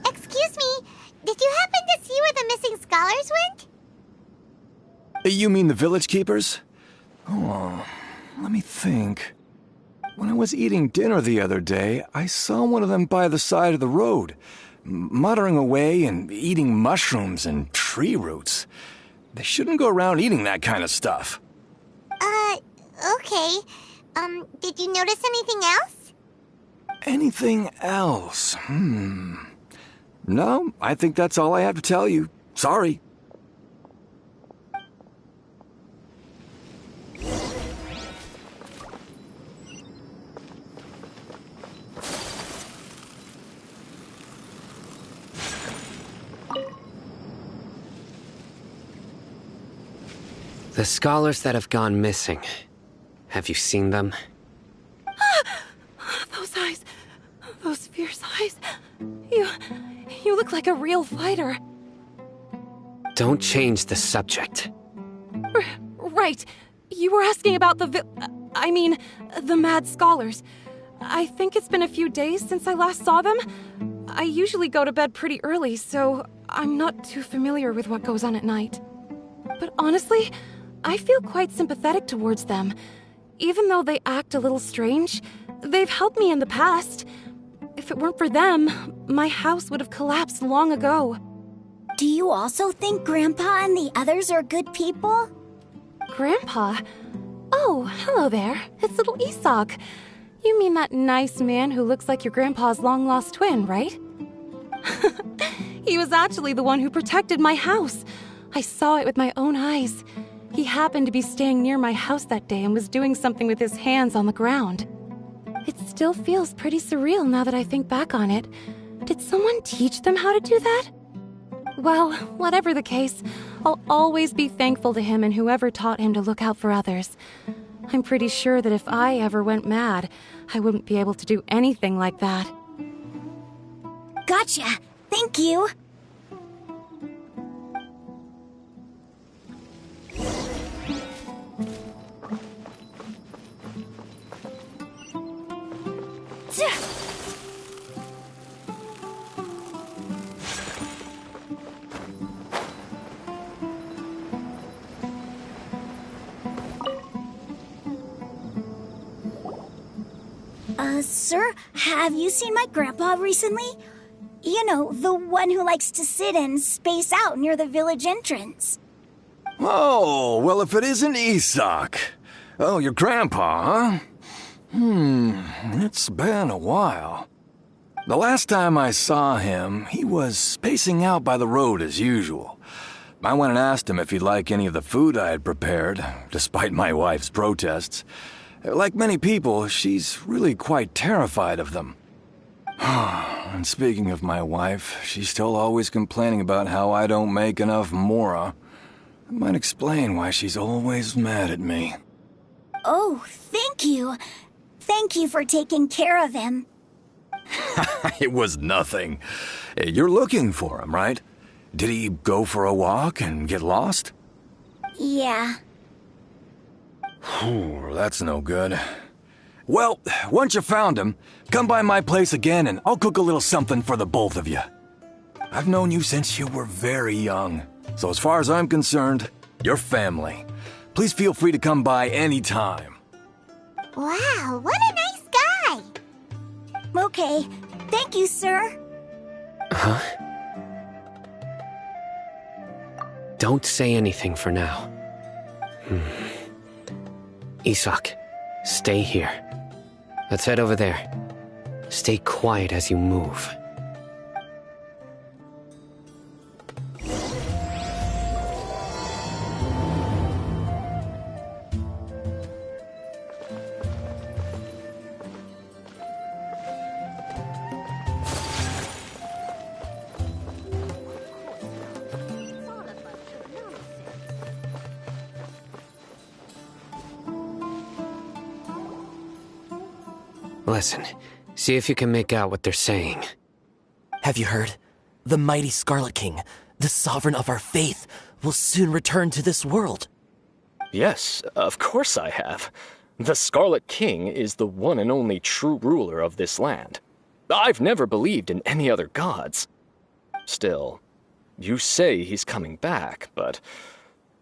Excuse me, did you happen to see where the missing scholars went? You mean the village keepers? Oh, let me think. When I was eating dinner the other day, I saw one of them by the side of the road, muttering away and eating mushrooms and tree roots. They shouldn't go around eating that kind of stuff. Okay. Did you notice anything else? Anything else? No, I think that's all I have to tell you. Sorry. The scholars that have gone missing. Have you seen them? Those eyes. Those fierce eyes. You look like a real fighter. Don't change the subject. Right. You were asking about the mad scholars. I think it's been a few days since I last saw them. I usually go to bed pretty early, so I'm not too familiar with what goes on at night. But honestly, I feel quite sympathetic towards them. Even though they act a little strange, they've helped me in the past. If it weren't for them, my house would have collapsed long ago. Do you also think Grandpa and the others are good people? Grandpa? Oh, hello there. It's little Isak. You mean that nice man who looks like your grandpa's long-lost twin, right? He was actually the one who protected my house. I saw it with my own eyes. He happened to be staying near my house that day and was doing something with his hands on the ground. It still feels pretty surreal now that I think back on it. Did someone teach them how to do that? Well, whatever the case, I'll always be thankful to him and whoever taught him to look out for others. I'm pretty sure that if I ever went mad, I wouldn't be able to do anything like that. Gotcha. Thank you. Sir, have you seen my grandpa recently? You know, the one who likes to sit and space out near the village entrance. Oh, well, if it isn't Isak. Oh, your grandpa, huh? It's been a while. The last time I saw him, he was spacing out by the road as usual. I went and asked him if he'd like any of the food I had prepared, despite my wife's protests. Like many people, she's really quite terrified of them. And speaking of my wife, she's still always complaining about how I don't make enough mora. That might explain why she's always mad at me. Oh, thank you. Thank you for taking care of him. It was nothing. You're looking for him, right? Did he go for a walk and get lost? Yeah. That's no good. Well, once you found him, come by my place again and I'll cook a little something for the both of you. I've known you since you were very young, so as far as I'm concerned, you're family. Please feel free to come by anytime. Wow, what a nice guy! Okay, thank you, sir. Huh? Don't say anything for now. Isak, stay here. Let's head over there. Stay quiet as you move. Listen, see if you can make out what they're saying. Have you heard? The mighty Scarlet King, the sovereign of our faith, will soon return to this world. Yes, of course I have. The Scarlet King is the one and only true ruler of this land. I've never believed in any other gods. Still, you say he's coming back, but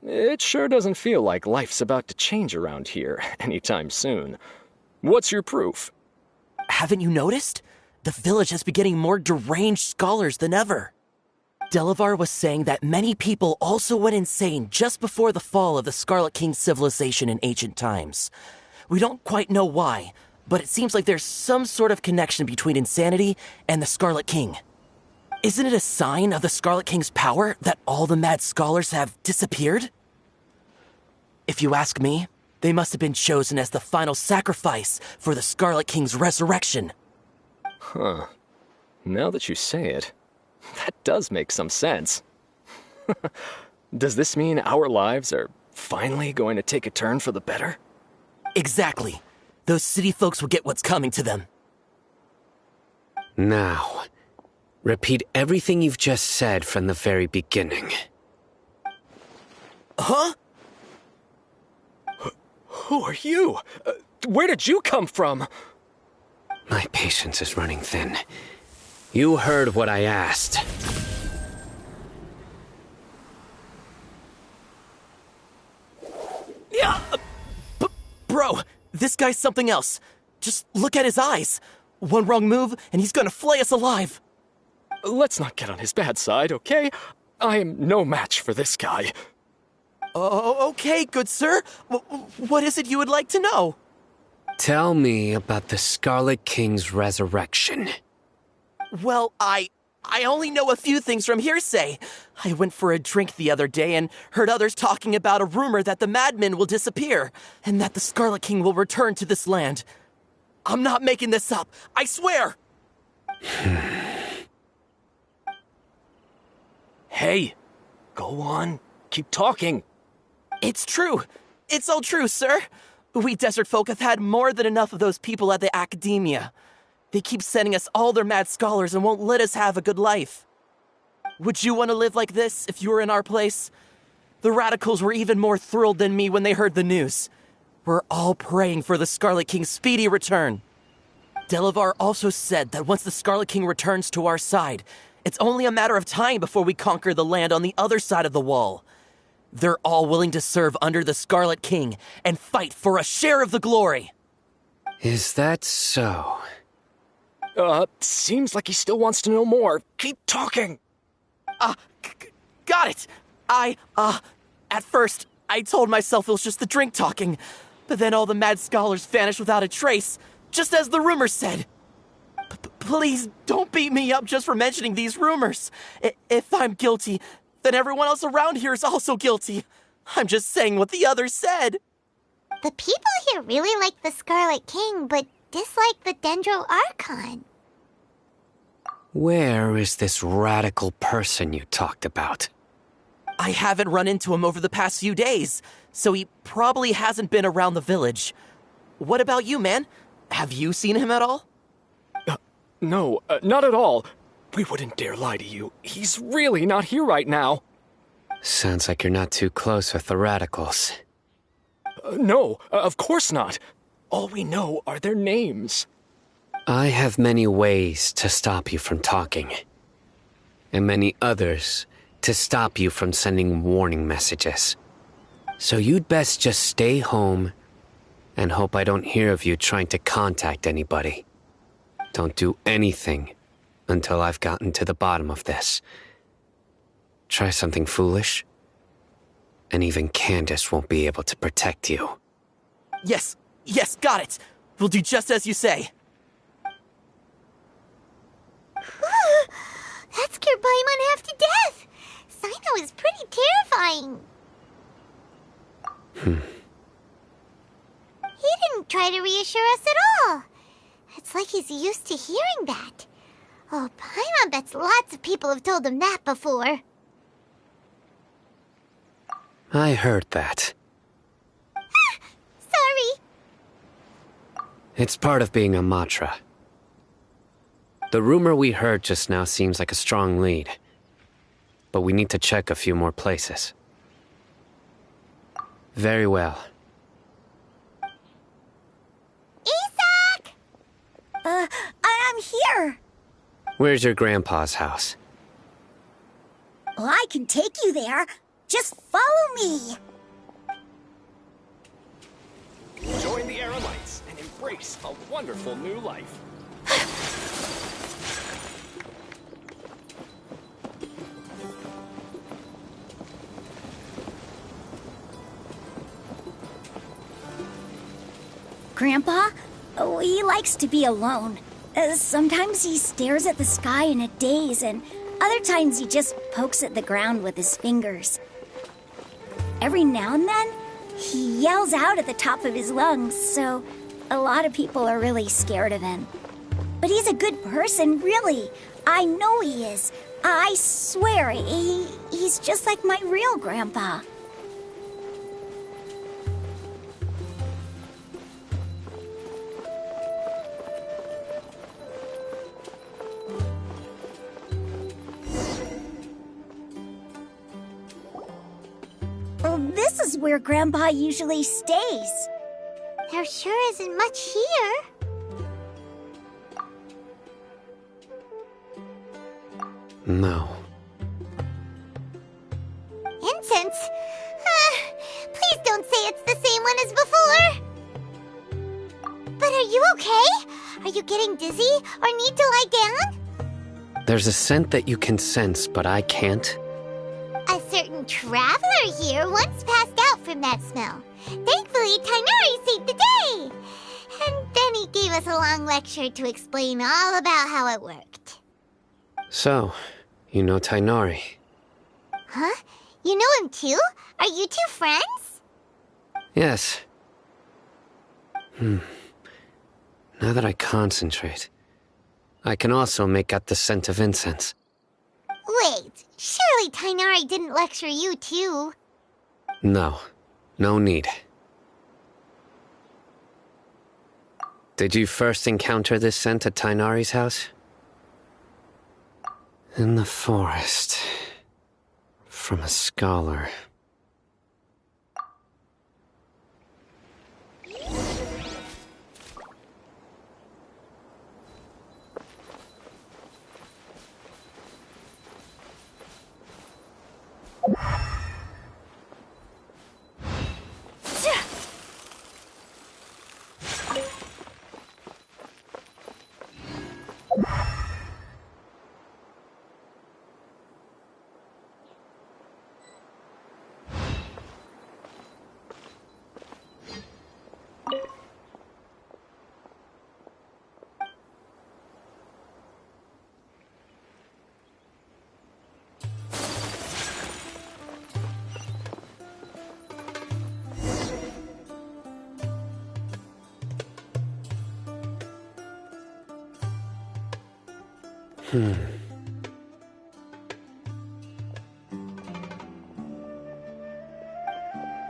it sure doesn't feel like life's about to change around here anytime soon. What's your proof? Haven't you noticed? The village has been getting more deranged scholars than ever. Delavar was saying that many people also went insane just before the fall of the Scarlet King's civilization in ancient times. We don't quite know why, but it seems like there's some sort of connection between insanity and the Scarlet King. Isn't it a sign of the Scarlet King's power that all the mad scholars have disappeared? If you ask me, they must have been chosen as the final sacrifice for the Scarlet King's resurrection. Huh. Now that you say it, that does make some sense. Does this mean our lives are finally going to take a turn for the better? Exactly. Those city folks will get what's coming to them. Now, repeat everything you've just said from the very beginning. Huh? Who are you? Where did you come from? My patience is running thin. You heard what I asked. Yeah! Bro, this guy's something else. Just look at his eyes. One wrong move, and he's gonna flay us alive. Let's not get on his bad side, okay? I am no match for this guy. Oh, okay, good sir. What is it you would like to know? Tell me about the Scarlet King's resurrection. Well, I only know a few things from hearsay. I went for a drink the other day and heard others talking about a rumor that the madmen will disappear and that the Scarlet King will return to this land. I'm not making this up, I swear! Hey, go on. Keep talking. It's true. It's all true, sir. We desert folk have had more than enough of those people at the academia. They keep sending us all their mad scholars and won't let us have a good life. Would you want to live like this if you were in our place? The radicals were even more thrilled than me when they heard the news. We're all praying for the Scarlet King's speedy return. Delavar also said that once the Scarlet King returns to our side, it's only a matter of time before we conquer the land on the other side of the wall. They're all willing to serve under the Scarlet King and fight for a share of the glory. Is that so? Seems like he still wants to know more. Keep talking. Got it. At first, I told myself it was just the drink talking, but then all the mad scholars vanished without a trace, just as the rumors said. Please don't beat me up just for mentioning these rumors. If I'm guilty, then everyone else around here is also guilty. I'm just saying what the others said. The people here really like the Scarlet King, but dislike the Dendro Archon. Where is this radical person you talked about? I haven't run into him over the past few days, so he probably hasn't been around the village. What about you, man? Have you seen him at all? No, not at all. We wouldn't dare lie to you. He's really not here right now. Sounds like you're not too close with the radicals. No, of course not. All we know are their names. I have many ways to stop you from talking, and many others to stop you from sending warning messages. So you'd best just stay home and hope I don't hear of you trying to contact anybody. Don't do anything until I've gotten to the bottom of this. Try something foolish, and even Candace won't be able to protect you. Yes, got it. We'll do just as you say. That scared Paimon half to death. Sino is pretty terrifying. He didn't try to reassure us at all. It's like he's used to hearing that. Oh, Paimon bets lots of people have told him that before. I heard that. Sorry. It's part of being a Matra. The rumor we heard just now seems like a strong lead, but we need to check a few more places. Very well. I'm here. Where's your grandpa's house? Well, I can take you there. Just follow me. Join the Aerolites and embrace a wonderful new life. Grandpa? Oh, he likes to be alone. Sometimes he stares at the sky in a daze, and other times he just pokes at the ground with his fingers. Every now and then, he yells out at the top of his lungs, so a lot of people are really scared of him. But he's a good person, really. I know he is. I swear, he's just like my real grandpa. This is where Grandpa usually stays. There sure isn't much here. No. Incense? Please don't say it's the same one as before. But are you okay? Are you getting dizzy or need to lie down? There's a scent that you can sense, but I can't. A certain traveler here once passed out from that smell. Thankfully, Tighnari saved the day. And then he gave us a long lecture to explain all about how it worked. So, you know Tighnari? Huh? You know him too? Are you two friends? Yes. Now that I concentrate, I can also make out the scent of incense. Wait, surely Tighnari didn't lecture you too? No. No need. Did you first encounter this scent at Tighnari's house? In the forest. From a scholar.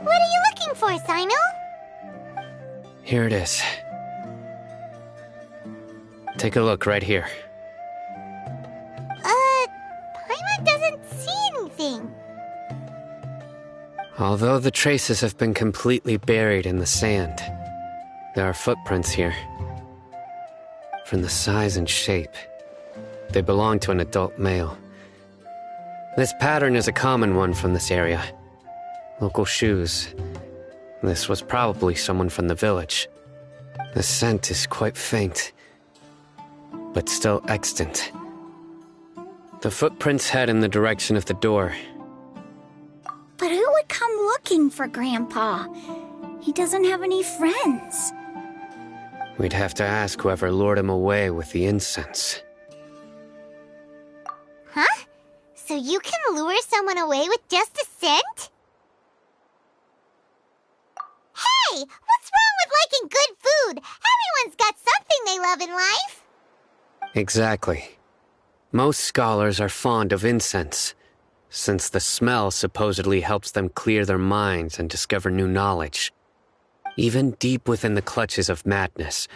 What are you looking for, Sino? Here it is. Take a look right here. Paimon doesn't see anything. Although the traces have been completely buried in the sand, there are footprints here. From the size and shape, they belong to an adult male. This pattern is a common one from this area. Local shoes. This was probably someone from the village. The scent is quite faint, but still extant. The footprints head in the direction of the door. But who would come looking for Grandpa? He doesn't have any friends. We'd have to ask whoever lured him away with the incense. Huh? So you can lure someone away with just a scent? Hey! What's wrong with liking good food? Everyone's got something they love in life. Exactly. Most scholars are fond of incense, since the smell supposedly helps them clear their minds and discover new knowledge. Even deep within the clutches of madness,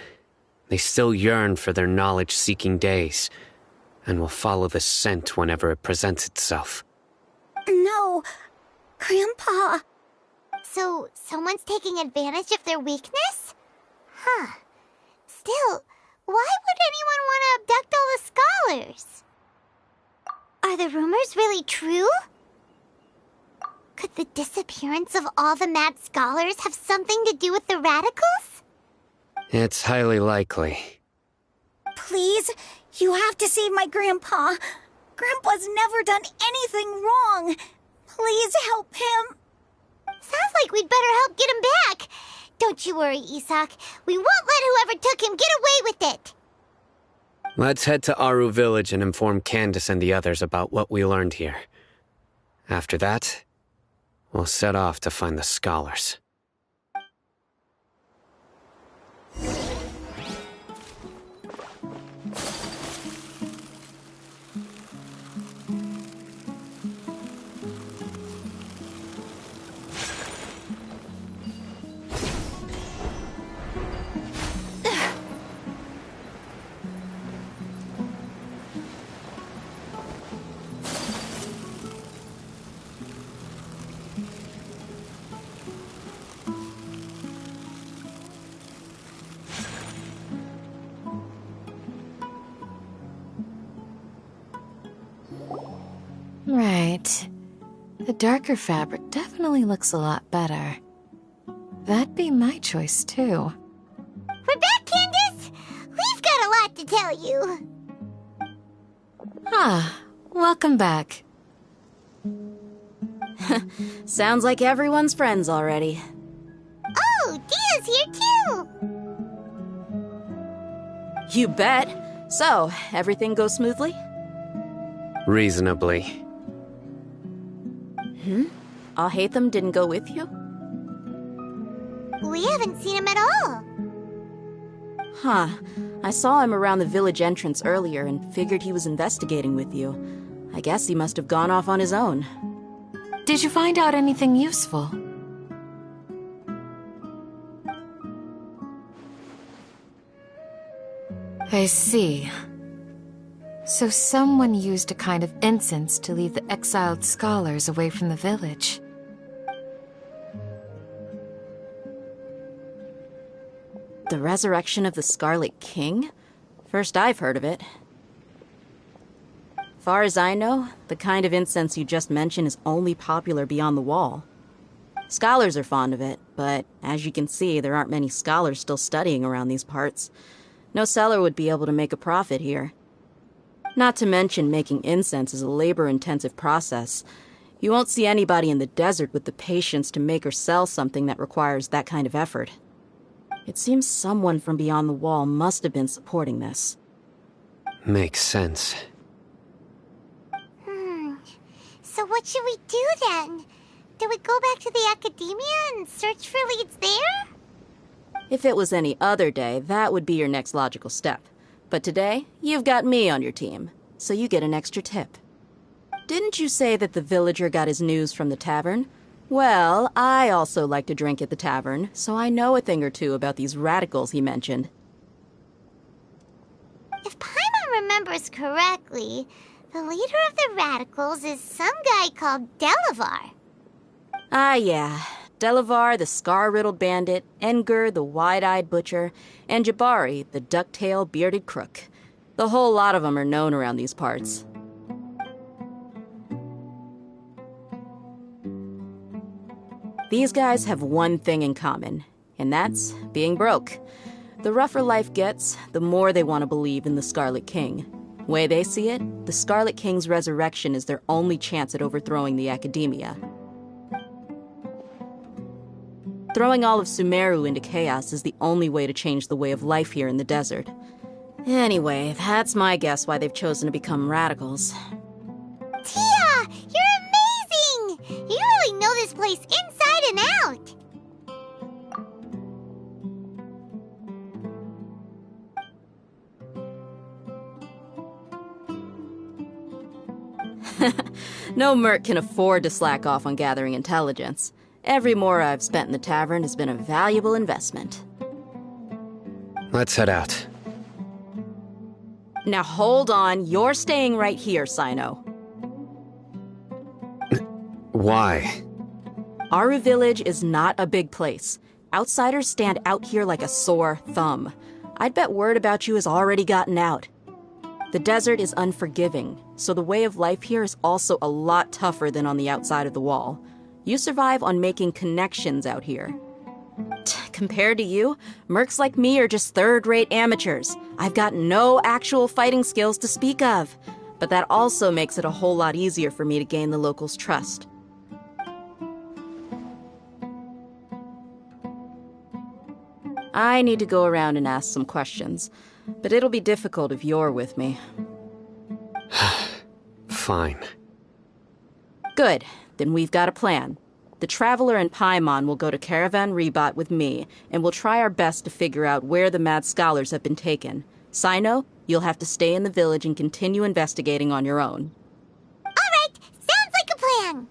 they still yearn for their knowledge-seeking days, and will follow the scent whenever it presents itself. No, Grandpa. So, someone's taking advantage of their weakness? Huh. Still, Why would anyone want to abduct all the scholars? Are the rumors really true? Could the disappearance of all the mad scholars have something to do with the radicals? It's highly likely. Please, you have to save my grandpa. Grandpa's never done anything wrong. Please help him. Sounds like we'd better help get him back. Don't you worry, Isak. We won't let whoever took him get away with it. Let's head to Aru Village and inform Candace and the others about what we learned here. After that, we'll set off to find the scholars. Right. The darker fabric definitely looks a lot better. That'd be my choice, too. We're back, Candace! We've got a lot to tell you. Welcome back. Sounds like everyone's friends already. Oh, Dia's here too! You bet. So, everything goes smoothly? Reasonably. Alhaitham didn't go with you? We haven't seen him at all. Huh. I saw him around the village entrance earlier and figured he was investigating with you. I guess he must have gone off on his own. Did you find out anything useful? I see. So someone used a kind of incense to lead the exiled scholars away from the village. The resurrection of the Scarlet King? First I've heard of it. Far as I know, the kind of incense you just mentioned is only popular beyond the wall. Scholars are fond of it, but as you can see, there aren't many scholars still studying around these parts. No seller would be able to make a profit here. Not to mention, making incense is a labor-intensive process. You won't see anybody in the desert with the patience to make or sell something that requires that kind of effort. It seems someone from beyond the wall must have been supporting this. Makes sense. So what should we do then? Do we go back to the academia and search for leads there? If it was any other day, that would be your next logical step. But today, you've got me on your team, so you get an extra tip. Didn't you say that the villager got his news from the tavern? Well, I also like to drink at the tavern, so I know a thing or two about these radicals he mentioned. If Paimon remembers correctly, the leader of the radicals is some guy called Delavar. Ah, yeah. Delavar, the scar-riddled bandit, Engur, the wide-eyed butcher, and Jabari, the duck-tailed bearded crook. The whole lot of them are known around these parts. These guys have one thing in common, and that's being broke. The rougher life gets, the more they want to believe in the Scarlet King. Way they see it, the Scarlet King's resurrection is their only chance at overthrowing the academia. Throwing all of Sumeru into chaos is the only way to change the way of life here in the desert. Anyway, that's my guess why they've chosen to become radicals. Tia! You're amazing! You really know this place inside and out! No merc can afford to slack off on gathering intelligence. Every more I've spent in the tavern has been a valuable investment. Let's head out. Now hold on, you're staying right here, Sino. Why? Aru Village is not a big place. Outsiders stand out here like a sore thumb. I'd bet word about you has already gotten out. The desert is unforgiving, so the way of life here is also a lot tougher than on the outside of the wall. You survive on making connections out here. Compared to you, mercs like me are just third-rate amateurs. I've got no actual fighting skills to speak of, but that also makes it a whole lot easier for me to gain the locals' trust. I need to go around and ask some questions, but it'll be difficult if you're with me. Fine. Good, then we've got a plan. The Traveler and Paimon will go to Caravan Rebirth with me, and we'll try our best to figure out where the mad scholars have been taken. Sino, you'll have to stay in the village and continue investigating on your own. All right, sounds like a plan.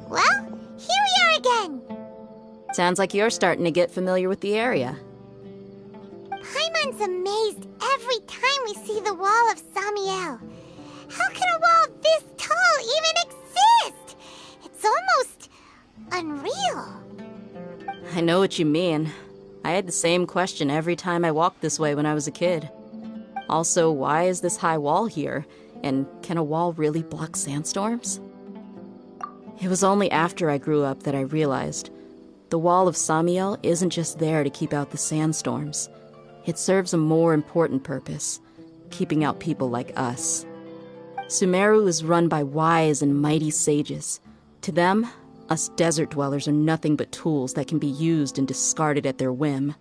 Well, here we are again. Sounds like you're starting to get familiar with the area. Paimon's amazed every time we see the wall of Samiel. How can a wall this tall even exist? It's almost unreal. I know what you mean. I had the same question every time I walked this way when I was a kid. Also, why is this high wall here? And can a wall really block sandstorms? It was only after I grew up that I realized the wall of Samiel isn't just there to keep out the sandstorms. It serves a more important purpose, keeping out people like us. Sumeru is run by wise and mighty sages. To them, us desert dwellers are nothing but tools that can be used and discarded at their whim.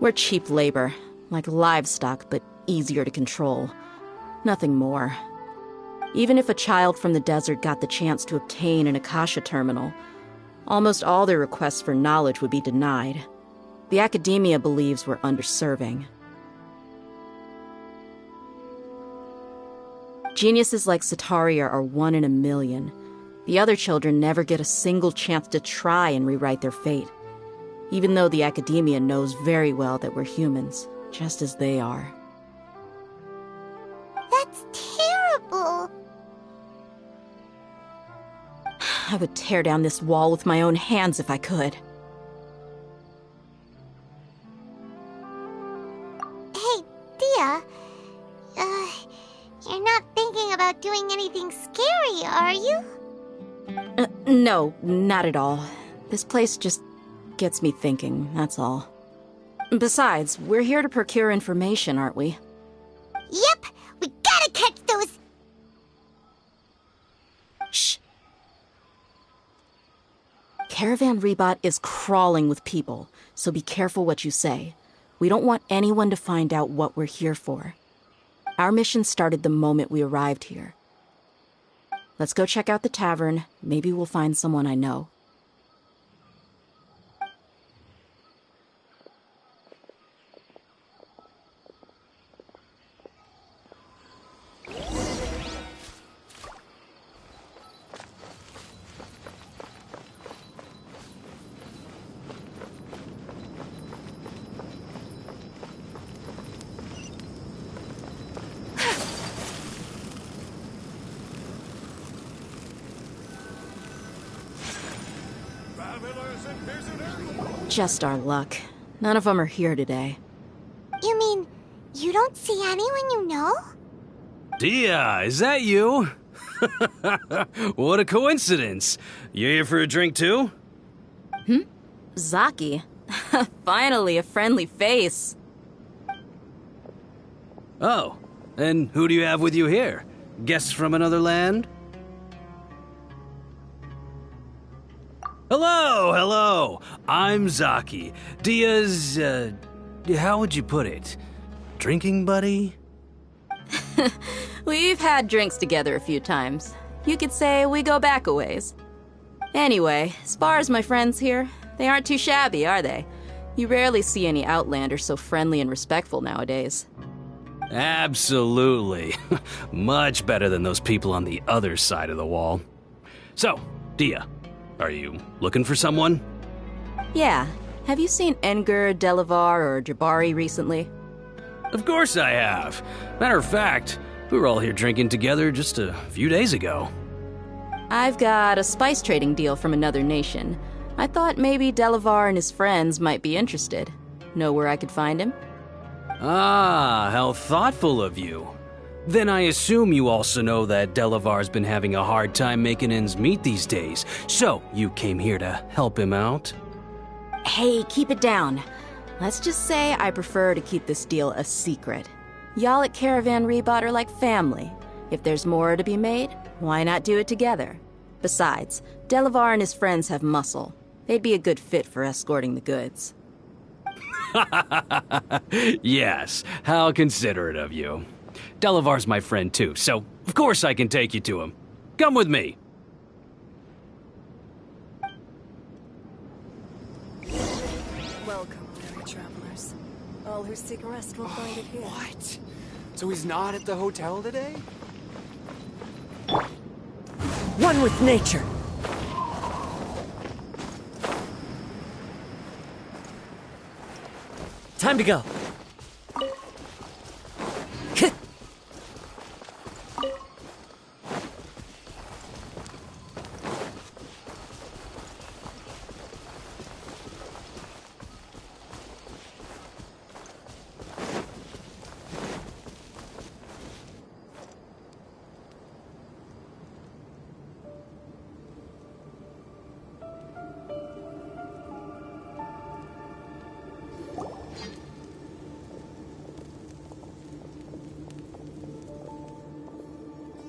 We're cheap labor, like livestock, but easier to control. Nothing more. Even if a child from the desert got the chance to obtain an Akasha terminal, almost all their requests for knowledge would be denied. The academia believes we're underserving. Geniuses like Sataria are 1 in a million. The other children never get a single chance to try and rewrite their fate, even though the academia knows very well that we're humans, just as they are. That's terrible. I would tear down this wall with my own hands if I could. Hey, Dia. You're not thinking about doing anything scary, are you? No, not at all. This place just gets me thinking, that's all. Besides, we're here to procure information, aren't we? Yep, we gotta catch those... Shh. Caravan Rebirth is crawling with people, so be careful what you say. We don't want anyone to find out what we're here for. Our mission started the moment we arrived here. Let's go check out the tavern. Maybe we'll find someone I know. Just our luck. None of them are here today. You mean, you don't see anyone you know? Dia, is that you? What a coincidence. You here for a drink too? Zaki. Finally, a friendly face. Oh, and who do you have with you here? Guests from another land? Hello, hello. I'm Zaki. Dia's, how would you put it? Drinking buddy? We've had drinks together a few times. You could say we go back a ways. Anyway, as far as my friends here, they aren't too shabby, are they? You rarely see any Outlanders so friendly and respectful nowadays. Absolutely. Much better than those people on the other side of the wall. So, Dia, are you looking for someone? Yeah. Have you seen Enger, Delavar, or Jabari recently? Of course I have. Matter of fact, we were all here drinking together just a few days ago. I've got a spice trading deal from another nation. I thought maybe Delavar and his friends might be interested. Know where I could find him? Ah, how thoughtful of you. Then I assume you also know that Delavar's been having a hard time making ends meet these days, so you came here to help him out? Hey, keep it down. Let's just say I prefer to keep this deal a secret. Y'all at Caravan Rebot are like family. If there's more to be made, why not do it together? Besides, Delavar and his friends have muscle. They'd be a good fit for escorting the goods. Yes, how considerate of you. Delavar's my friend too, so of course I can take you to him. Come with me. Welcome, weary travelers. All who seek rest will find it here. What? So he's not at the hotel today? One with nature. Time to go.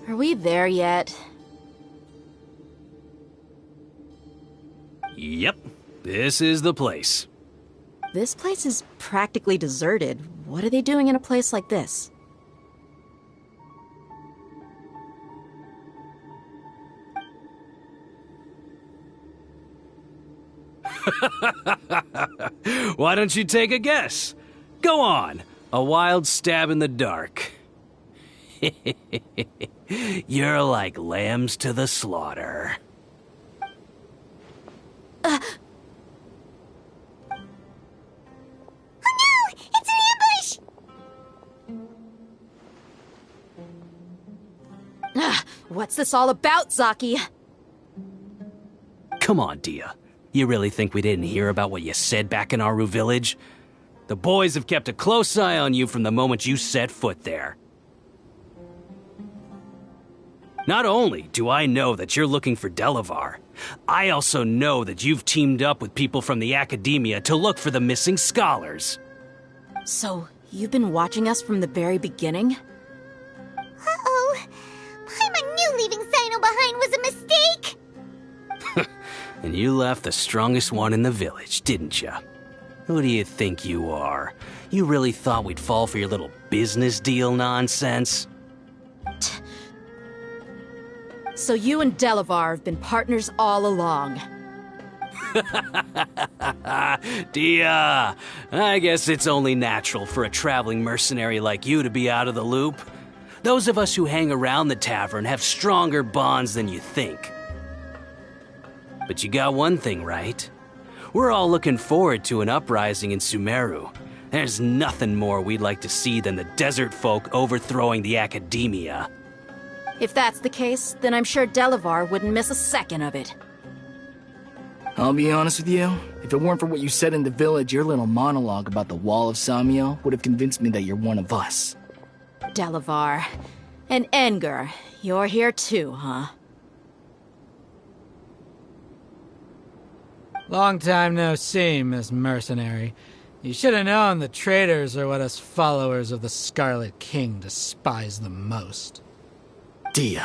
Are we there yet? Yep, this is the place. This place is practically deserted. What are they doing in a place like this? Why don't you take a guess? Go on, a wild stab in the dark. You're like lambs to the slaughter. Oh no! It's an ambush! What's this all about, Zaki? Come on, Dia. You really think we didn't hear about what you said back in Aru village? The boys have kept a close eye on you from the moment you set foot there. Not only do I know that you're looking for Delavar, I also know that you've teamed up with people from the Academia to look for the missing scholars. So, you've been watching us from the very beginning? Uh-oh. Paimon knew leaving Sino behind was a mistake! And you left the strongest one in the village, didn't you? Who do you think you are? You really thought we'd fall for your little business deal nonsense? So you and Delavar have been partners all along. Dia, I guess it's only natural for a traveling mercenary like you to be out of the loop. Those of us who hang around the tavern have stronger bonds than you think. But you got one thing right. We're all looking forward to an uprising in Sumeru. There's nothing more we'd like to see than the desert folk overthrowing the Academia. If that's the case, then I'm sure Delavar wouldn't miss a second of it. I'll be honest with you. If it weren't for what you said in the village, your little monologue about the Wall of Samiel would have convinced me that you're one of us. Delavar. And Enger, you're here too, huh? Long time no see, Miss Mercenary. You should have known the traitors are what us followers of the Scarlet King despise the most. Dia,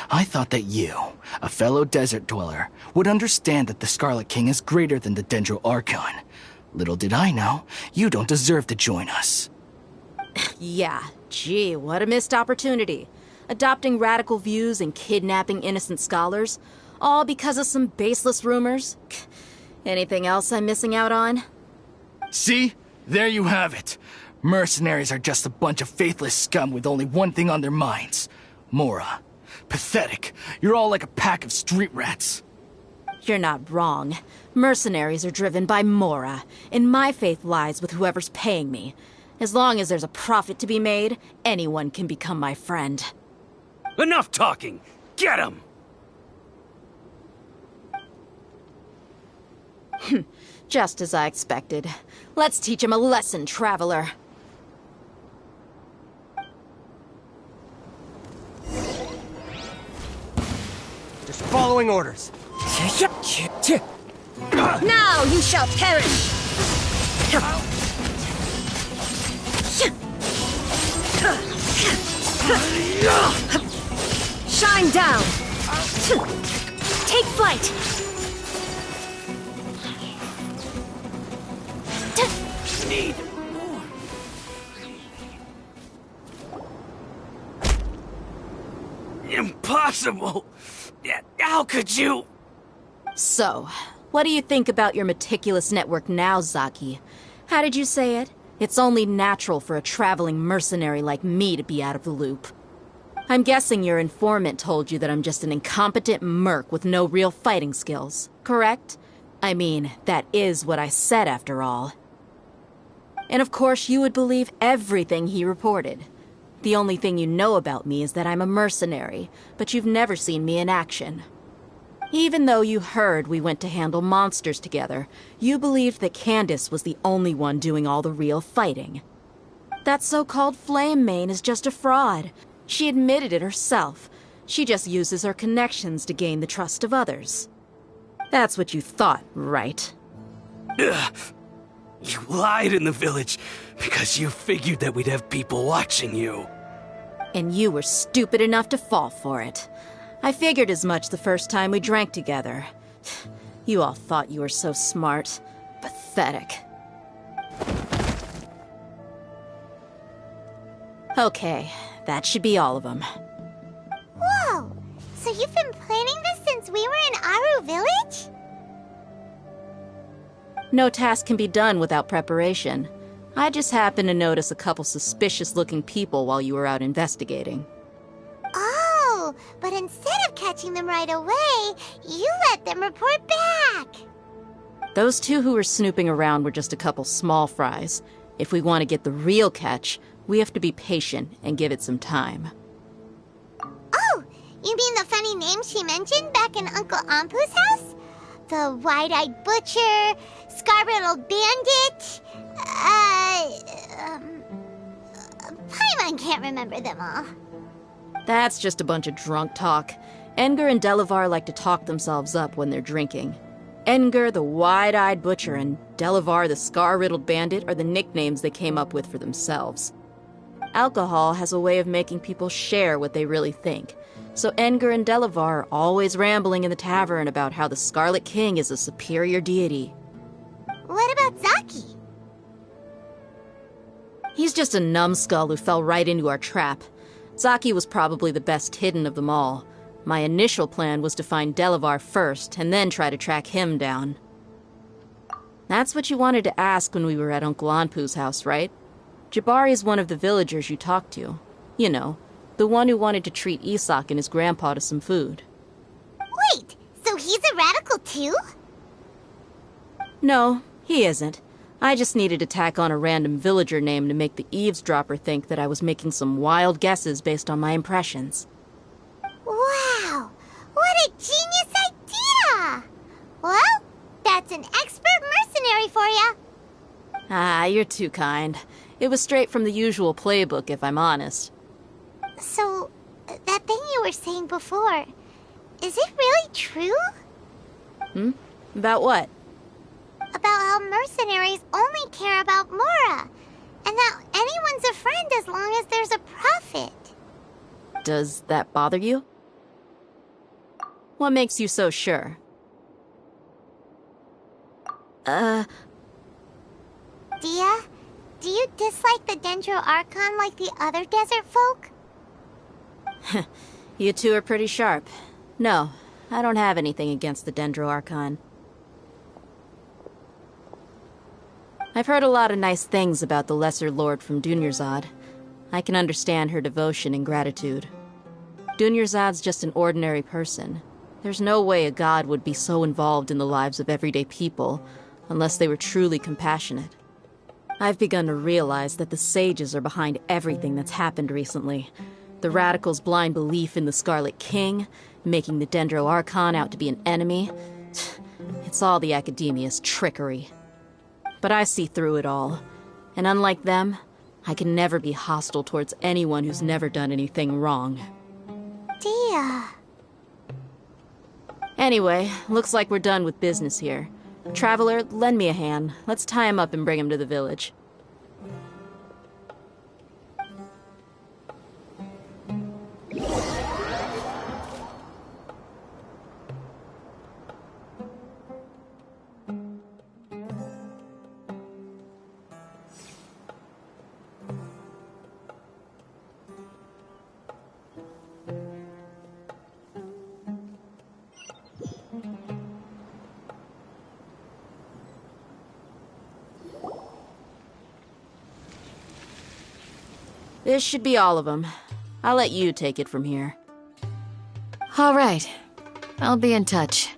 I thought that you, a fellow desert dweller, would understand that the Scarlet King is greater than the Dendro Archon. Little did I know, you don't deserve to join us. Yeah, gee, what a missed opportunity. Adopting radical views and kidnapping innocent scholars, all because of some baseless rumors. Anything else I'm missing out on? See? There you have it. Mercenaries are just a bunch of faithless scum with only one thing on their minds. Mora. Pathetic. You're all like a pack of street rats. You're not wrong. Mercenaries are driven by Mora, and my faith lies with whoever's paying me. As long as there's a profit to be made, anyone can become my friend. Enough talking! Get him! Just as I expected. Let's teach him a lesson, traveler. Just following orders. Now you shall perish! Shine down! Take flight! Need more. Impossible! How could you? So, what do you think about your meticulous network now, Zaki? How did you say it? It's only natural for a traveling mercenary like me to be out of the loop. I'm guessing your informant told you that I'm just an incompetent merc with no real fighting skills, correct? I mean, that is what I said after all. And of course you would believe everything he reported. The only thing you know about me is that I'm a mercenary, but you've never seen me in action. Even though you heard we went to handle monsters together, you believed that Candace was the only one doing all the real fighting. That so-called Flame Mane is just a fraud. She admitted it herself. She just uses her connections to gain the trust of others. That's what you thought, right? Ugh. You lied in the village because you figured that we'd have people watching you. And you were stupid enough to fall for it. I figured as much the first time we drank together. You all thought you were so smart. Pathetic. Okay, that should be all of them. Whoa! So you've been planning this since we were in Aru Village? No task can be done without preparation. I just happened to notice a couple suspicious-looking people while you were out investigating. Oh, but instead of catching them right away, you let them report back! Those two who were snooping around were just a couple small fries. If we want to get the real catch, we have to be patient and give it some time. Oh, you mean the funny name she mentioned back in Uncle Ampu's house? The wide-eyed butcher, scar-riddled bandit, Paimon can't remember them all. That's just a bunch of drunk talk. Edgar and Delavar like to talk themselves up when they're drinking. Edgar, the wide-eyed butcher, and Delavar, the scar-riddled bandit, are the nicknames they came up with for themselves. Alcohol has a way of making people share what they really think. So Edgar and Delavar are always rambling in the tavern about how the Scarlet King is a superior deity. What about Zaki? He's just a numbskull who fell right into our trap. Zaki was probably the best hidden of them all. My initial plan was to find Delavar first, and then try to track him down. That's what you wanted to ask when we were at Uncle Anpu's house, right? Jabari is one of the villagers you talked to. You know, the one who wanted to treat Isak and his grandpa to some food. Wait, so he's a radical too? No, he isn't. I just needed to tack on a random villager name to make the eavesdropper think that I was making some wild guesses based on my impressions. Wow, what a genius idea! Well, that's an expert mercenary for ya. Ah, you're too kind. It was straight from the usual playbook, if I'm honest. So, that thing you were saying before, is it really true? About what? About how mercenaries only care about Mora, and that anyone's a friend as long as there's a profit. Does that bother you? What makes you so sure? Dia, do you dislike the Dendro Archon like the other desert folk? You two are pretty sharp. No, I don't have anything against the Dendro Archon. I've heard a lot of nice things about the Lesser Lord from Dunyarzad. I can understand her devotion and gratitude. Dunyarzad's just an ordinary person. There's no way a god would be so involved in the lives of everyday people unless they were truly compassionate. I've begun to realize that the sages are behind everything that's happened recently. The radicals' blind belief in the Scarlet King, making the Dendro Archon out to be an enemy. It's all the Academia's trickery. But I see through it all. And unlike them, I can never be hostile towards anyone who's never done anything wrong. Dia. Anyway, looks like we're done with business here. Traveler, lend me a hand. Let's tie him up and bring him to the village. This should be all of them. I'll let you take it from here. All right. I'll be in touch.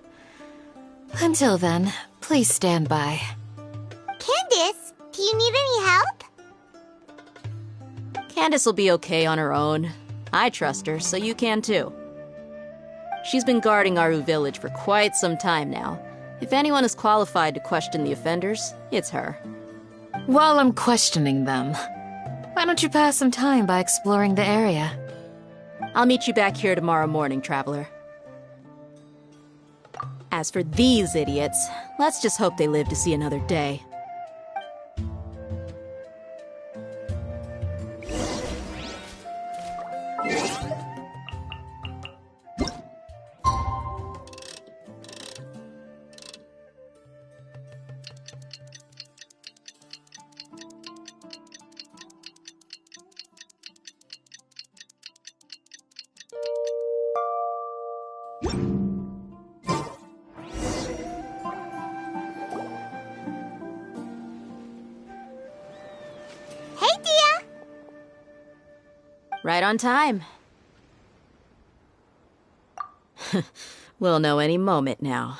Until then, please stand by. Candace, do you need any help? Candace will be okay on her own. I trust her, so you can too. She's been guarding Aru village for quite some time now. If anyone is qualified to question the offenders, it's her. While I'm questioning them, why don't you pass some time by exploring the area? I'll meet you back here tomorrow morning, Traveler. As for these idiots, let's just hope they live to see another day. Hey, Dia! Right on time. We'll know any moment now.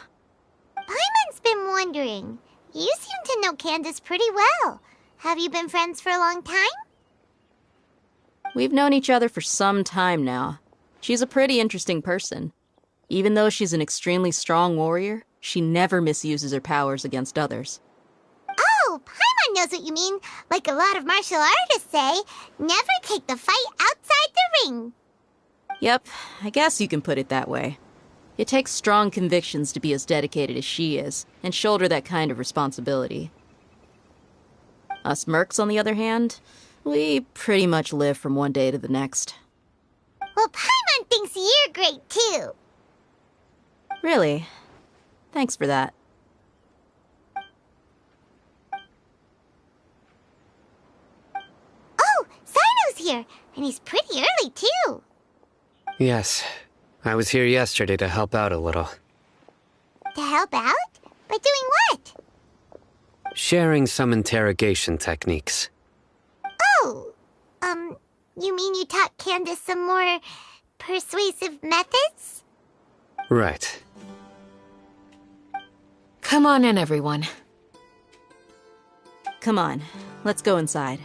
Paimon's been wondering. You seem to know Candace pretty well. Have you been friends for a long time? We've known each other for some time now. She's a pretty interesting person. Even though she's an extremely strong warrior, she never misuses her powers against others. Oh, Paimon knows what you mean. Like a lot of martial artists say, never take the fight outside the ring. Yep, I guess you can put it that way. It takes strong convictions to be as dedicated as she is, and shoulder that kind of responsibility. Us mercs, on the other hand, we pretty much live from one day to the next. Well, Paimon thinks you're great, too. Really? Thanks for that. Oh, Sino's here, and he's pretty early, too. Yes. I was here yesterday to help out a little. To help out? By doing what? Sharing some interrogation techniques. Oh, you mean you taught Candace some more persuasive methods? Right. Come on in, everyone. Come on, let's go inside.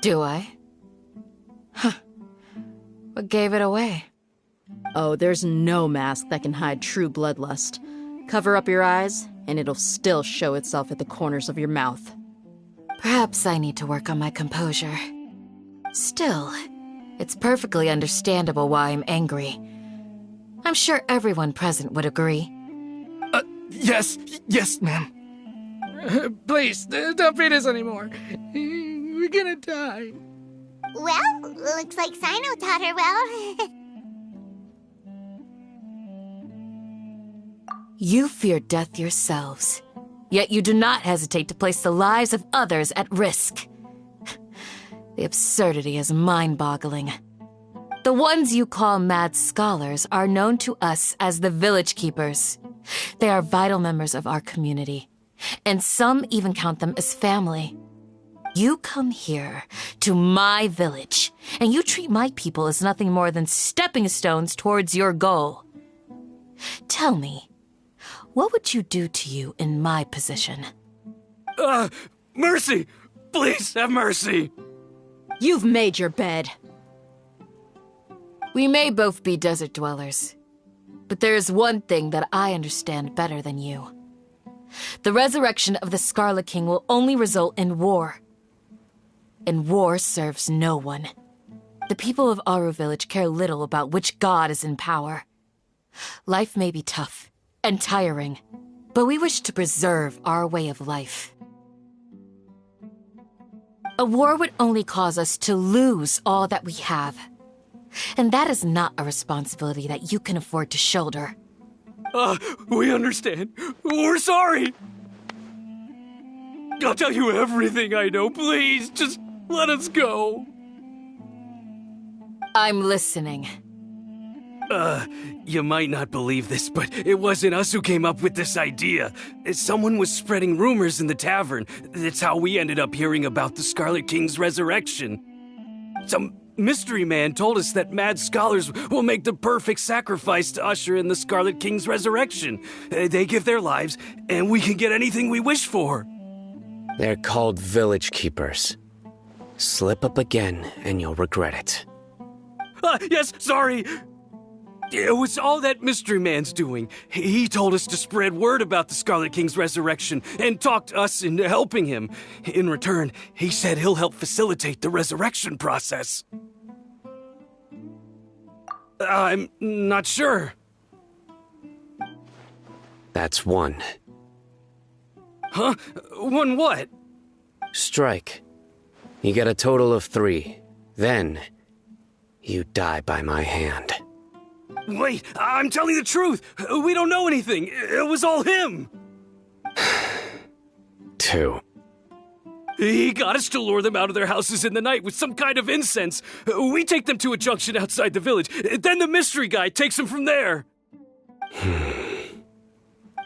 Do I? Huh. What gave it away? Oh, there's no mask that can hide true bloodlust. Cover up your eyes, and it'll still show itself at the corners of your mouth. Perhaps I need to work on my composure. Still, it's perfectly understandable why I'm angry. I'm sure everyone present would agree. Yes, ma'am. Please, don't beat us anymore. We're gonna die. Well, looks like Sino taught her well. You fear death yourselves, yet you do not hesitate to place the lives of others at risk. The absurdity is mind-boggling. The ones you call mad scholars are known to us as the Village Keepers. They are vital members of our community, and some even count them as family. You come here, to my village, and you treat my people as nothing more than stepping stones towards your goal. Tell me, what would you do to you in my position? Mercy! Please, have mercy! You've made your bed. We may both be desert dwellers, but there is one thing that I understand better than you. The resurrection of the Scarlet King will only result in war. And war serves no one. The people of Aru Village care little about which god is in power. Life may be tough and tiring, but we wish to preserve our way of life. A war would only cause us to lose all that we have. And that is not a responsibility that you can afford to shoulder. We understand. We're sorry. I'll tell you everything I know. Please, just let us go. I'm listening. You might not believe this, but it wasn't us who came up with this idea. Someone was spreading rumors in the tavern. That's how we ended up hearing about the Scarlet King's resurrection. Some mystery man told us that mad scholars will make the perfect sacrifice to usher in the Scarlet King's resurrection. They give their lives, and we can get anything we wish for. They're called Village Keepers. Slip up again, and you'll regret it. Yes, sorry. It was all that mystery man's doing. He told us to spread word about the Scarlet King's resurrection and talked us into helping him. In return, he said he'll help facilitate the resurrection process. I'm not sure. That's one. Huh? One what? Strike. You get a total of 3. Then, you die by my hand. Wait, I'm telling the truth. We don't know anything. It was all him. 2. He got us to lure them out of their houses in the night with some kind of incense. We take them to a junction outside the village. Then the mystery guy takes them from there.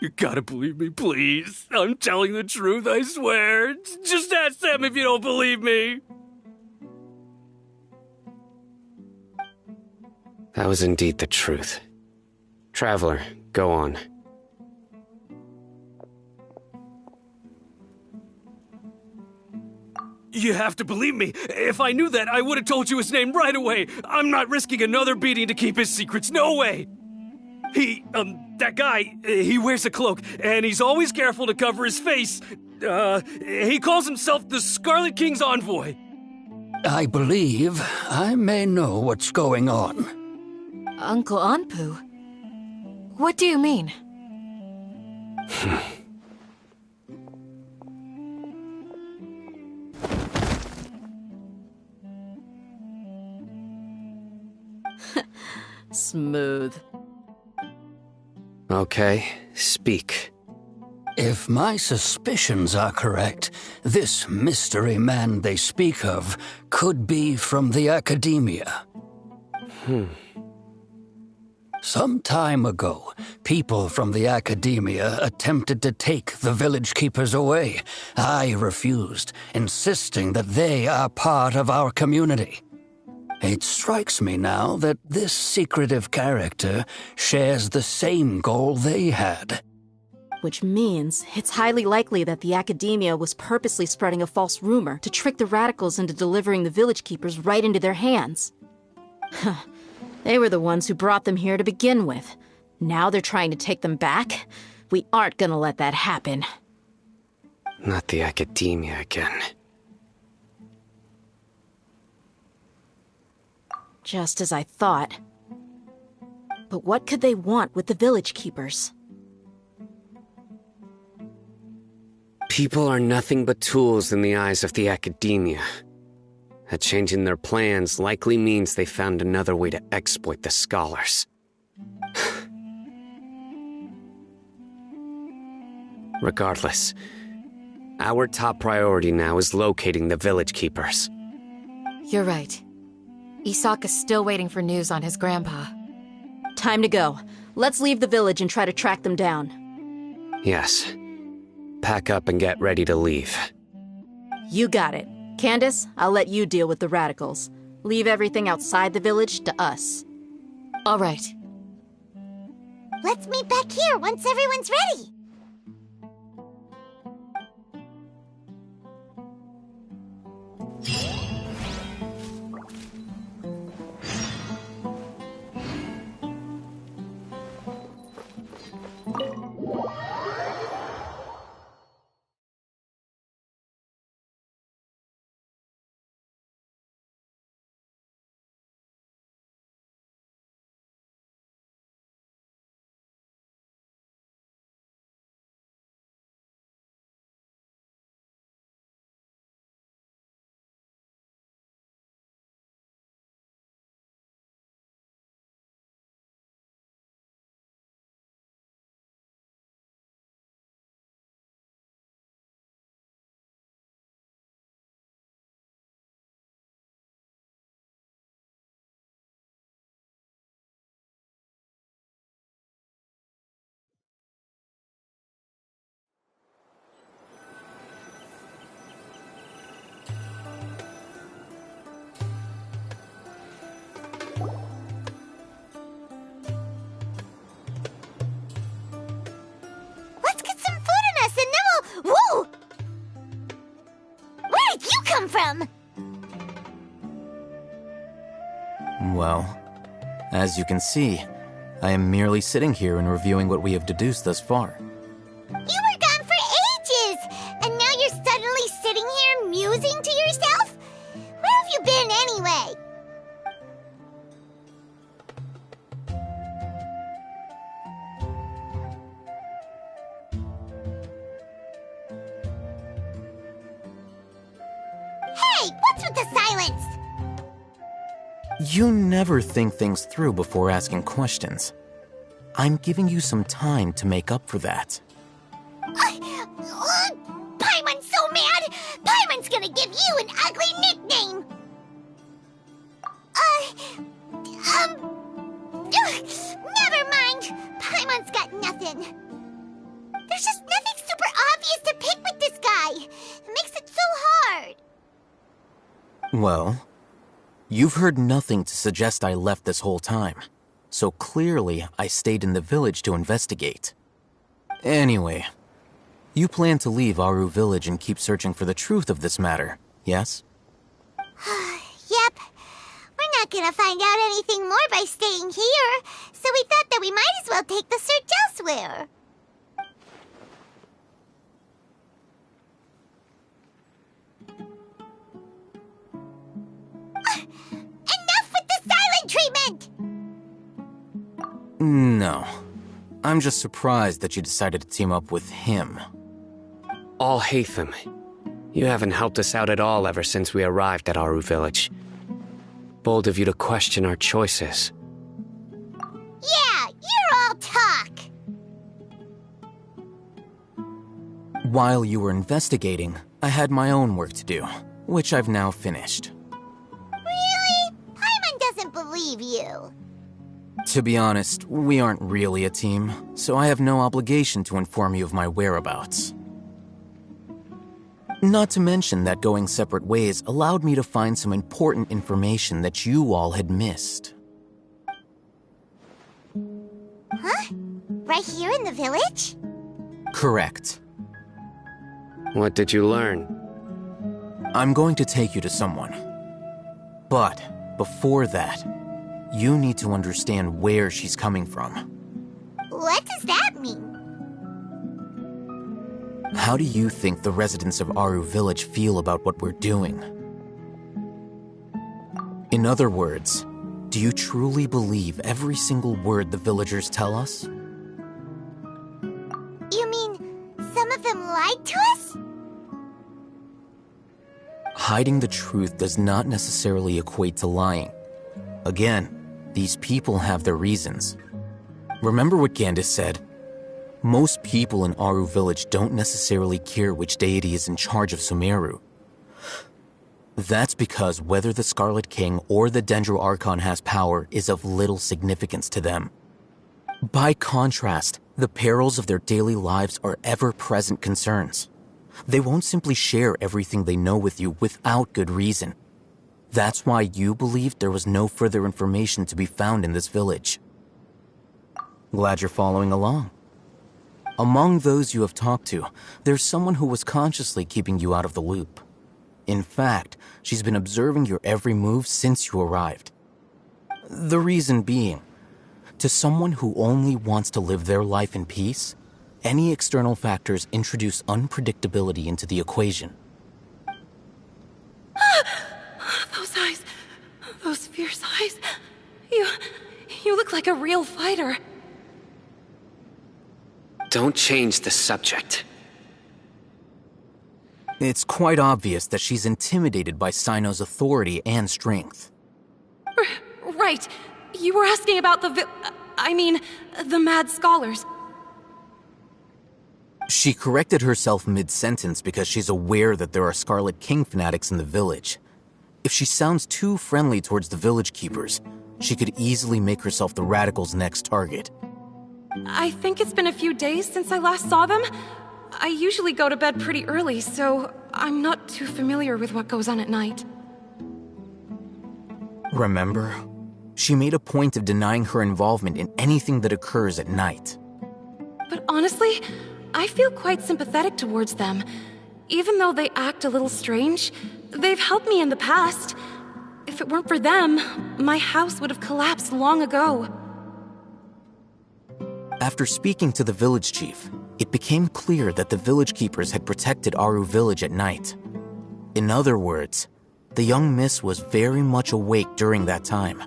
You gotta believe me, please. I'm telling the truth, I swear. Just ask them if you don't believe me. That was indeed the truth. Traveler, go on. You have to believe me. If I knew that, I would have told you his name right away. I'm not risking another beating to keep his secrets. No way. That guy, he wears a cloak, and he's always careful to cover his face. He calls himself the Scarlet King's envoy. I believe I may know what's going on. Uncle Anpu? What do you mean? Smooth. Okay, speak. If my suspicions are correct, this mystery man they speak of could be from the academia. Some time ago, people from the academia attempted to take the village keepers away. I refused, insisting that they are part of our community. It strikes me now that this secretive character shares the same goal they had. Which means it's highly likely that the Academia was purposely spreading a false rumor to trick the radicals into delivering the village keepers right into their hands. They were the ones who brought them here to begin with. Now they're trying to take them back? We aren't gonna let that happen. Not the Academia again. Just as I thought. But what could they want with the village keepers? People are nothing but tools in the eyes of the Academia. A change in their plans likely means they found another way to exploit the scholars. Regardless, our top priority now is locating the village keepers. You're right. Isak is still waiting for news on his grandpa. Time to go. Let's leave the village and try to track them down. Yes. Pack up and get ready to leave. You got it. Candace, I'll let you deal with the radicals. Leave everything outside the village to us. All right. Let's meet back here once everyone's ready. From? Well, as you can see, I am merely sitting here and reviewing what we have deduced thus far. You were gone for ages, and now you're suddenly sitting here musing to yourself? Where have you been anyway? Hey, what's with the silence? You never think things through before asking questions. I'm giving you some time to make up for that. Paimon's so mad! Paimon's gonna give you an ugly nickname! Never mind. Paimon's got nothing. There's just nothing super obvious to pick with this guy. It makes it so hard. Well, you've heard nothing to suggest I left this whole time. So clearly, I stayed in the village to investigate. Anyway, you plan to leave Aru village and keep searching for the truth of this matter, yes? Yep. We're not gonna find out anything more by staying here, so we thought that we might as well take the search elsewhere. Enough with the silent treatment! No. I'm just surprised that you decided to team up with him. Alhaitham, you haven't helped us out at all ever since we arrived at Aru village. Bold of you to question our choices. Yeah, you're all talk! While you were investigating, I had my own work to do, which I've now finished. Really? Paimon doesn't believe you. To be honest, we aren't really a team, so I have no obligation to inform you of my whereabouts. Not to mention that going separate ways allowed me to find some important information that you all had missed. Huh? Right here in the village? Correct. What did you learn? I'm going to take you to someone. But before that, you need to understand where she's coming from. What does that mean? How do you think the residents of Aru Village feel about what we're doing? In other words, do you truly believe every single word the villagers tell us? You mean some of them lied to us? Hiding the truth does not necessarily equate to lying. Again, these people have their reasons. Remember what Gandis said? Most people in Aru Village don't necessarily care which deity is in charge of Sumeru. That's because whether the Scarlet King or the Dendro Archon has power is of little significance to them. By contrast, the perils of their daily lives are ever-present concerns. They won't simply share everything they know with you without good reason. That's why you believed there was no further information to be found in this village. Glad you're following along. Among those you have talked to, there's someone who was consciously keeping you out of the loop. In fact, she's been observing your every move since you arrived. The reason being, to someone who only wants to live their life in peace, any external factors introduce unpredictability into the equation. Those eyes. Those fierce eyes. You look like a real fighter. Don't change the subject. It's quite obvious that she's intimidated by Sino's authority and strength. Right. You were asking about the mad scholars. She corrected herself mid-sentence because she's aware that there are Scarlet King fanatics in the village. If she sounds too friendly towards the village keepers, she could easily make herself the radicals' next target. I think it's been a few days since I last saw them. I usually go to bed pretty early, so I'm not too familiar with what goes on at night. Remember? She made a point of denying her involvement in anything that occurs at night. But honestly, I feel quite sympathetic towards them. Even though they act a little strange, they've helped me in the past. If it weren't for them, my house would have collapsed long ago. After speaking to the village chief, it became clear that the village keepers had protected Aru Village at night. In other words, the young miss was very much awake during that time.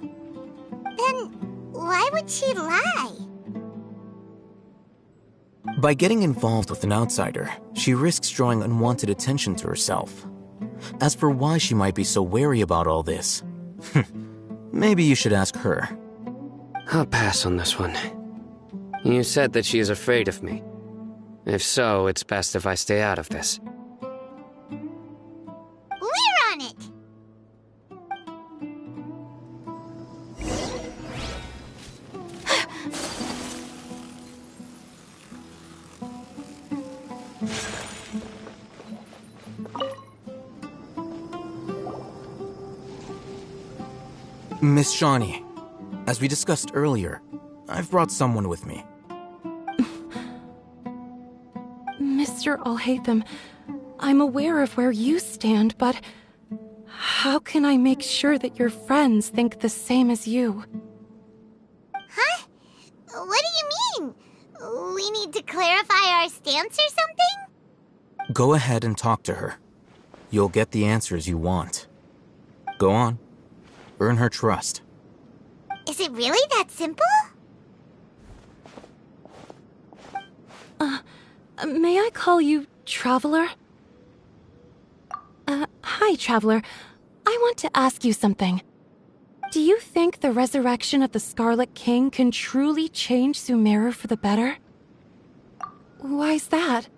Then why would she lie? By getting involved with an outsider, she risks drawing unwanted attention to herself. As for why she might be so wary about all this, maybe you should ask her. I'll pass on this one. You said that she is afraid of me. If so, it's best if I stay out of this. We're on it! Miss Shawnee, as we discussed earlier, I've brought someone with me. Mr. Alhaitham, I'm aware of where you stand, but how can I make sure that your friends think the same as you? Huh? What do you mean? We need to clarify our stance or something? Go ahead and talk to her. You'll get the answers you want. Go on. Earn her trust. Is it really that simple? May I call you Traveler? Hi, Traveler. I want to ask you something. Do you think the resurrection of the Scarlet King can truly change Sumeru for the better? Why's that?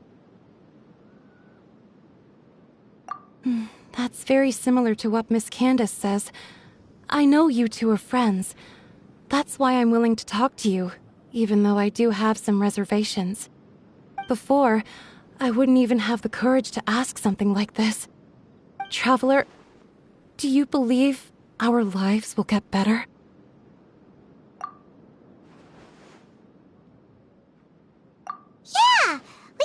That's very similar to what Miss Candace says. I know you two are friends. That's why I'm willing to talk to you, even though I do have some reservations. Before, I wouldn't even have the courage to ask something like this. Traveler, do you believe our lives will get better? Yeah! We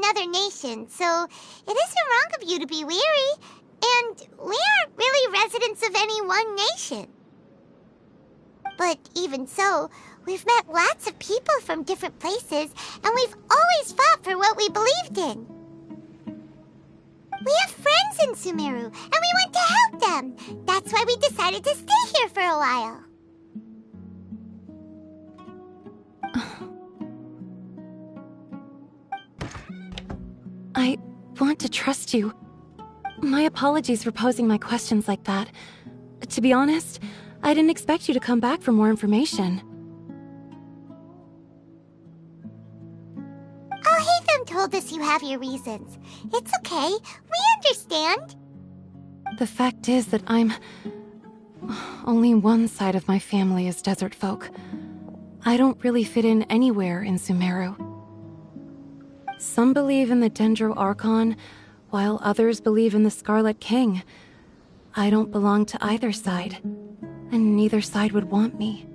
another nation, so it isn't wrong of you to be weary. And we aren't really residents of any one nation. But even so, we've met lots of people from different places, and we've always fought for what we believed in. We have friends in Sumeru, and we want to help them. That's why we decided to stay here for a while. I want to trust you. My apologies for posing my questions like that. To be honest, I didn't expect you to come back for more information. Hatham told us you have your reasons. It's okay. We understand. The fact is that only one side of my family is desert folk. I don't really fit in anywhere in Sumeru. Some believe in the Dendro Archon, while others believe in the Scarlet King. I don't belong to either side, and neither side would want me.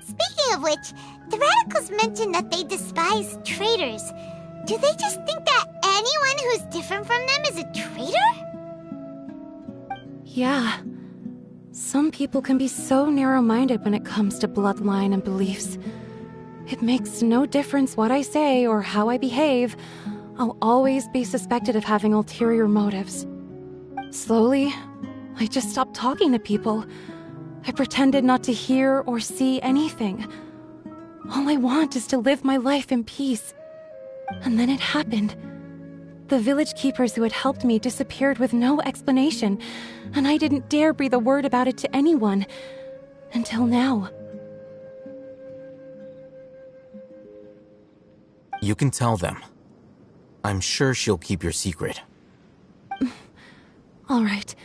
Speaking of which, the radicals mentioned that they despise traitors. Do they just think that anyone who's different from them is a traitor? Yeah. Some people can be so narrow-minded when it comes to bloodline and beliefs. It makes no difference what I say or how I behave. I'll always be suspected of having ulterior motives. Slowly, I just stopped talking to people. I pretended not to hear or see anything. All I want is to live my life in peace. And then it happened. The village keepers who had helped me disappeared with no explanation, and I didn't dare breathe a word about it to anyone. Until now. You can tell them. I'm sure she'll keep your secret. All right.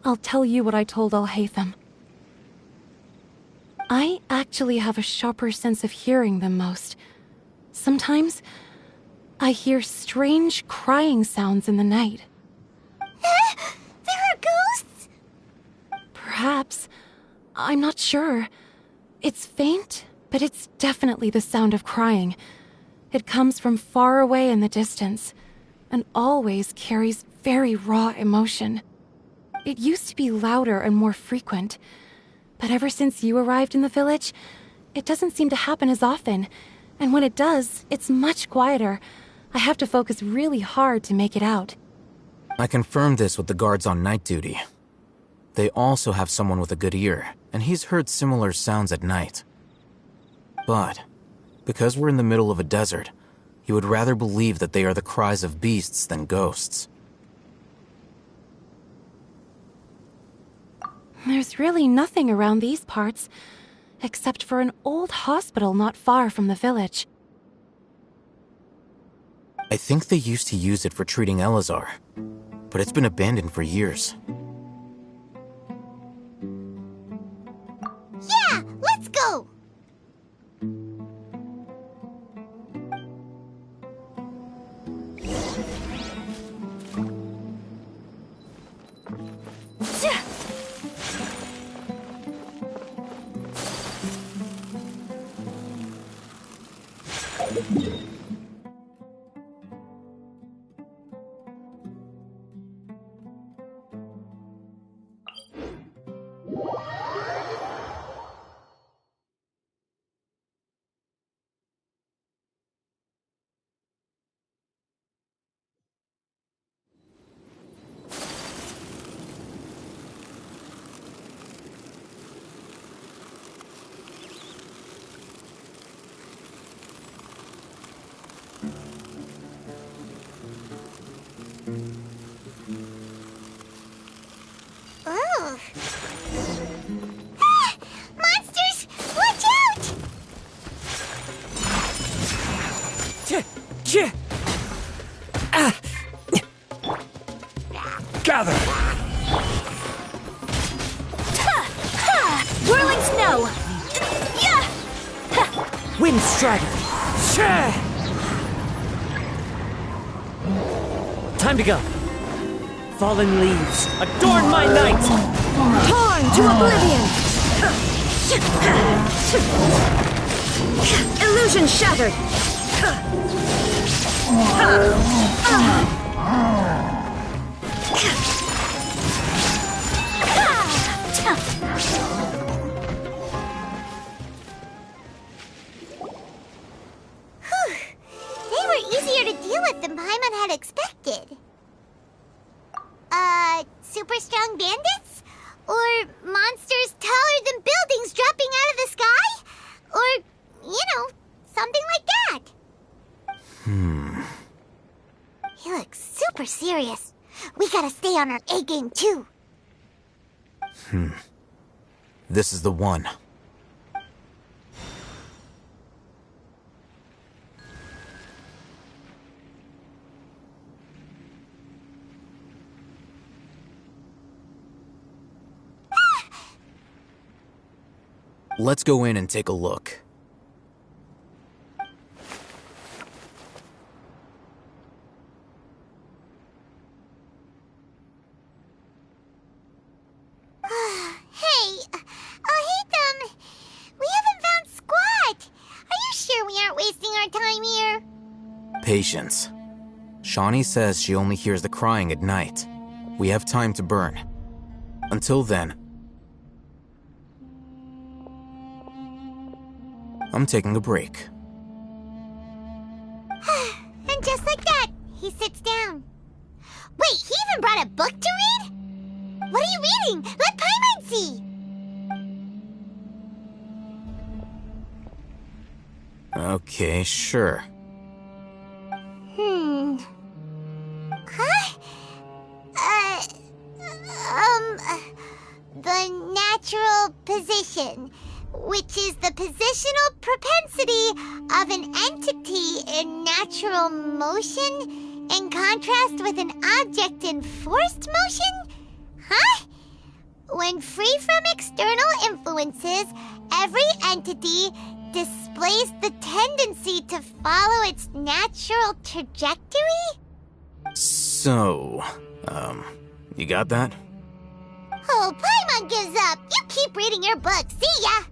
I'll tell you what I told Alhaitham. I actually have a sharper sense of hearing than most. Sometimes, I hear strange crying sounds in the night. There are ghosts? Perhaps. I'm not sure. It's faint, but it's definitely the sound of crying. It comes from far away in the distance, and always carries very raw emotion. It used to be louder and more frequent, but ever since you arrived in the village, it doesn't seem to happen as often, and when it does, it's much quieter. I have to focus really hard to make it out. I confirmed this with the guards on night duty. They also have someone with a good ear, and he's heard similar sounds at night. But because we're in the middle of a desert, he would rather believe that they are the cries of beasts than ghosts. There's really nothing around these parts, except for an old hospital not far from the village. I think they used to use it for treating Elazar, but it's been abandoned for years. Yeah, let's go! Oh. Ah! Monsters! Watch out! Gather! Whirling snow! Wind Strider! Time to go. Fallen leaves, adorn my night! Torn to oblivion! Illusion shattered! They were easier to deal with than Paimon had expected. Super strong bandits? Or monsters taller than buildings dropping out of the sky? Or, something like that. He looks super serious. We gotta stay on our A game too. This is the one. Let's go in and take a look. Hey, we haven't found squat. Are you sure we aren't wasting our time here? Patience. Shawnee says she only hears the crying at night. We have time to burn. Until then, I'm taking a break. And just like that, he sits down. Wait, he even brought a book to read? What are you reading? Let Paimon see! Okay, sure. The natural position, which is the positional propensity of an entity in natural motion in contrast with an object in forced motion? Huh? When free from external influences, every entity displays the tendency to follow its natural trajectory? So, you got that? Oh, Paimon gives up. You keep reading your book. See ya!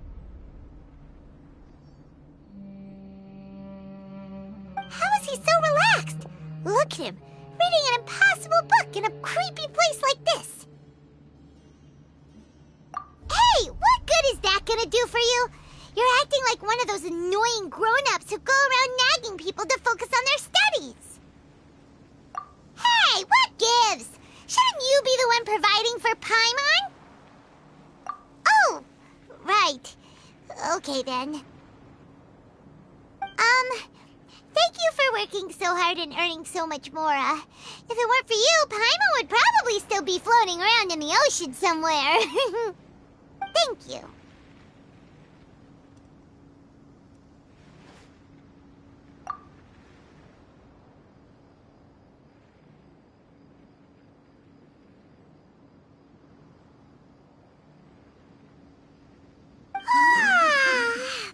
How is he so relaxed? Look at him, reading an impossible book in a creepy place like this. Hey, what good is that gonna do for you? You're acting like one of those annoying grown-ups who go around nagging people to focus on their studies. Hey, what gives? Shouldn't you be the one providing for Paimon? Oh, right. Okay then. Thank you for working so hard and earning so much more. If it weren't for you, Paimon would probably still be floating around in the ocean somewhere. Thank you.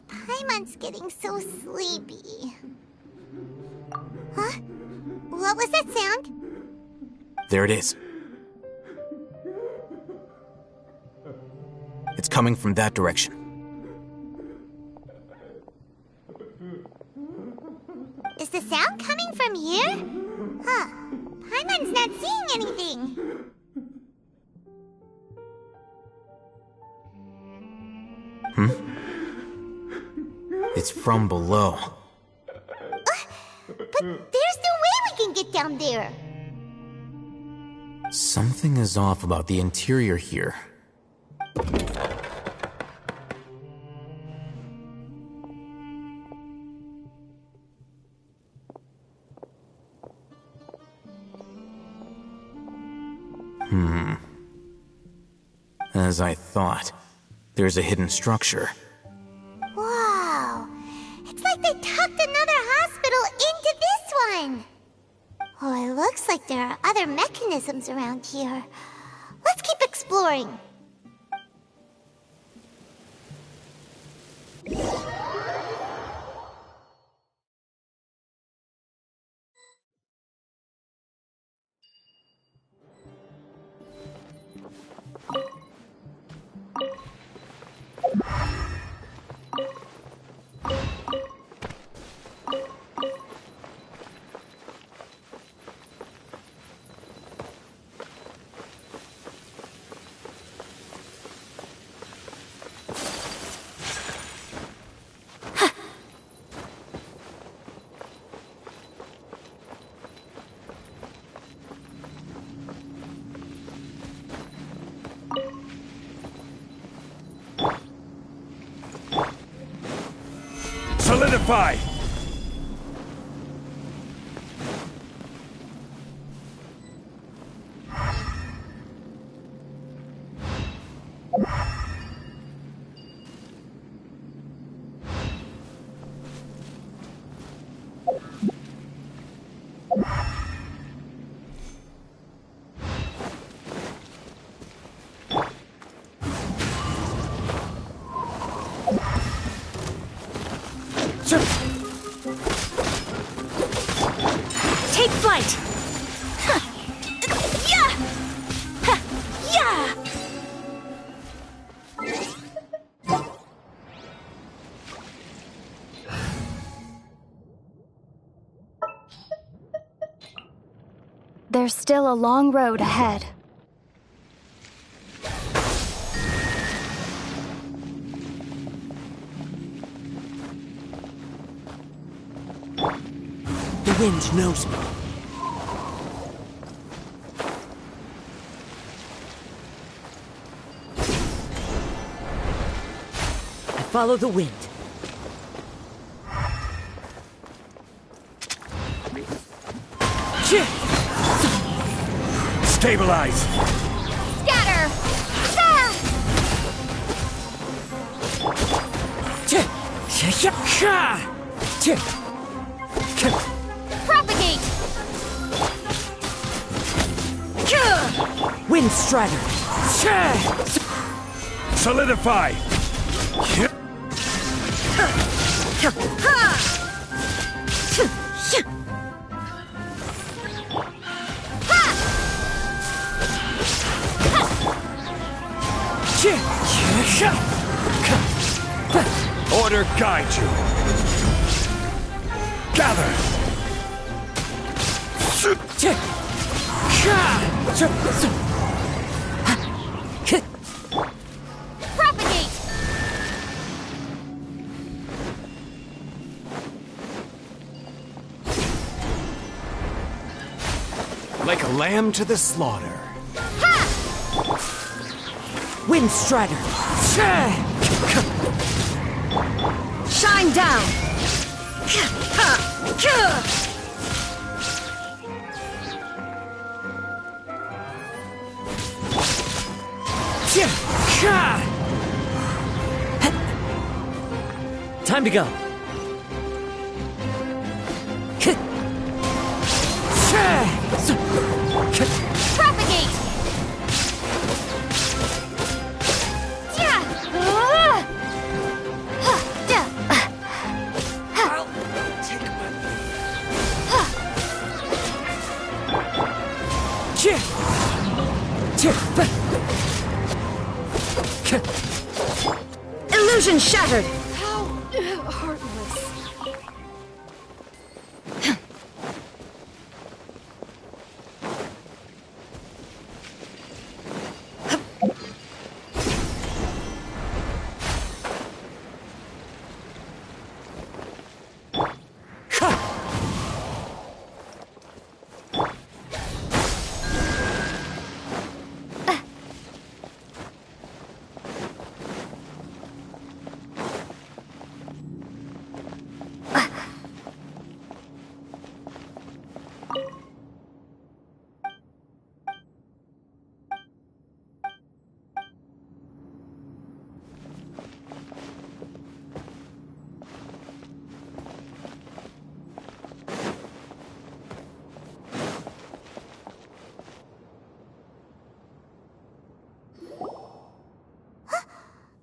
Paimon's getting so sleepy. Huh? What was that sound? There it is. It's coming from that direction. Is the sound coming from here? Huh. Paimon's not seeing anything. It's from below. But there's no way we can get down there. Something is off about the interior here. As I thought, there's a hidden structure. Wow. It's like they tucked another hospital into this one. Oh, it looks like there are other mechanisms around here. Let's keep exploring. Solidify! Take flight! Huh. Yeah! Huh. Yeah! There's still a long road ahead. The wind knows me. I follow the wind. Stabilize! Scatter! Ah! Propagate! Wind Strider! Solidify! Order guide you! Gather! Propagate! Like a lamb to the slaughter. Wind Strider! Shine down! Time to go. Propagate! Illusion shattered! How heartless.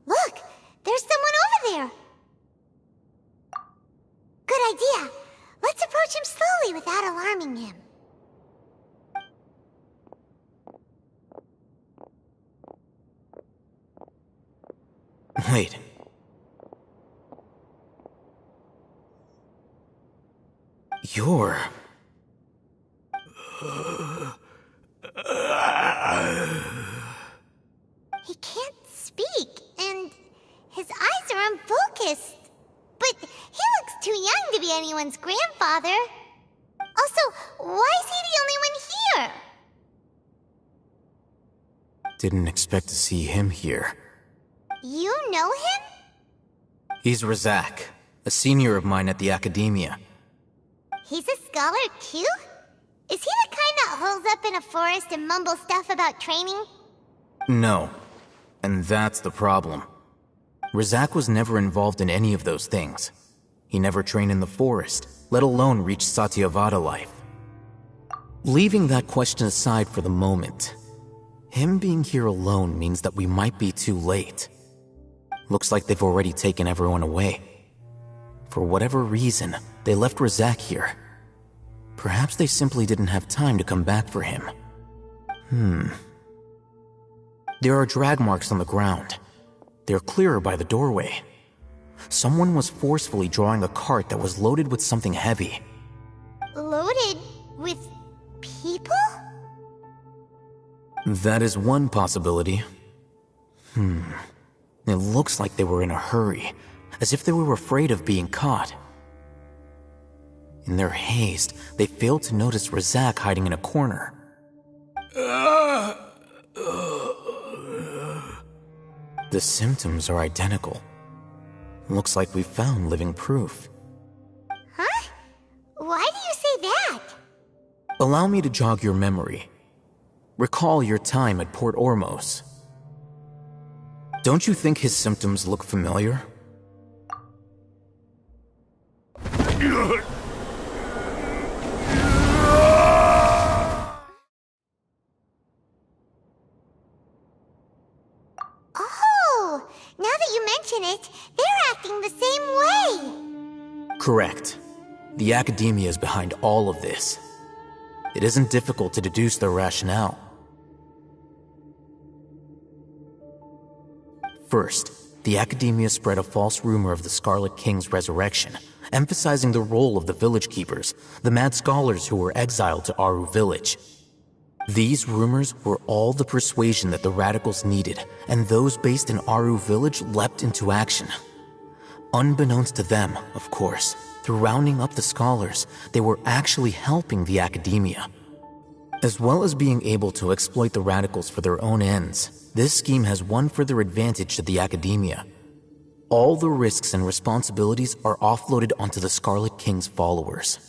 Look! There's someone over there! Good idea. Let's approach him slowly without alarming him. Wait. You're... He can't speak, and his eyes are unfocused. But he looks too young to be anyone's grandfather. Also, why is he the only one here? Didn't expect to see him here. You know him? He's Razak, a senior of mine at the Academia. He's a scholar too? Is he the kind that holes up in a forest and mumbles stuff about training? No. And that's the problem. Rizak was never involved in any of those things. He never trained in the forest, let alone reach Satyavada life. Leaving that question aside for the moment, him being here alone means that we might be too late. Looks like they've already taken everyone away. For whatever reason, they left Rizak here. Perhaps they simply didn't have time to come back for him. There are drag marks on the ground. They're clearer by the doorway. Someone was forcefully drawing a cart that was loaded with something heavy. Loaded with people? That is one possibility. It looks like they were in a hurry, as if they were afraid of being caught. In their haste, they failed to notice Rizak hiding in a corner. The symptoms are identical. Looks like we found living proof. Huh? Why do you say that? Allow me to jog your memory. Recall your time at Port Ormos. Don't you think his symptoms look familiar? Oh, now that you mention it, they're acting the same way. Correct. The Academia is behind all of this. It isn't difficult to deduce their rationale. First, the Academia spread a false rumor of the Scarlet King's resurrection, emphasizing the role of the village keepers, the mad scholars who were exiled to Aru village. These rumors were all the persuasion that the radicals needed, and those based in Aru village leapt into action. Unbeknownst to them, of course, through rounding up the scholars, they were actually helping the Academia. As well as being able to exploit the radicals for their own ends, this scheme has one further advantage to the Academia. All the risks and responsibilities are offloaded onto the Scarlet King's followers.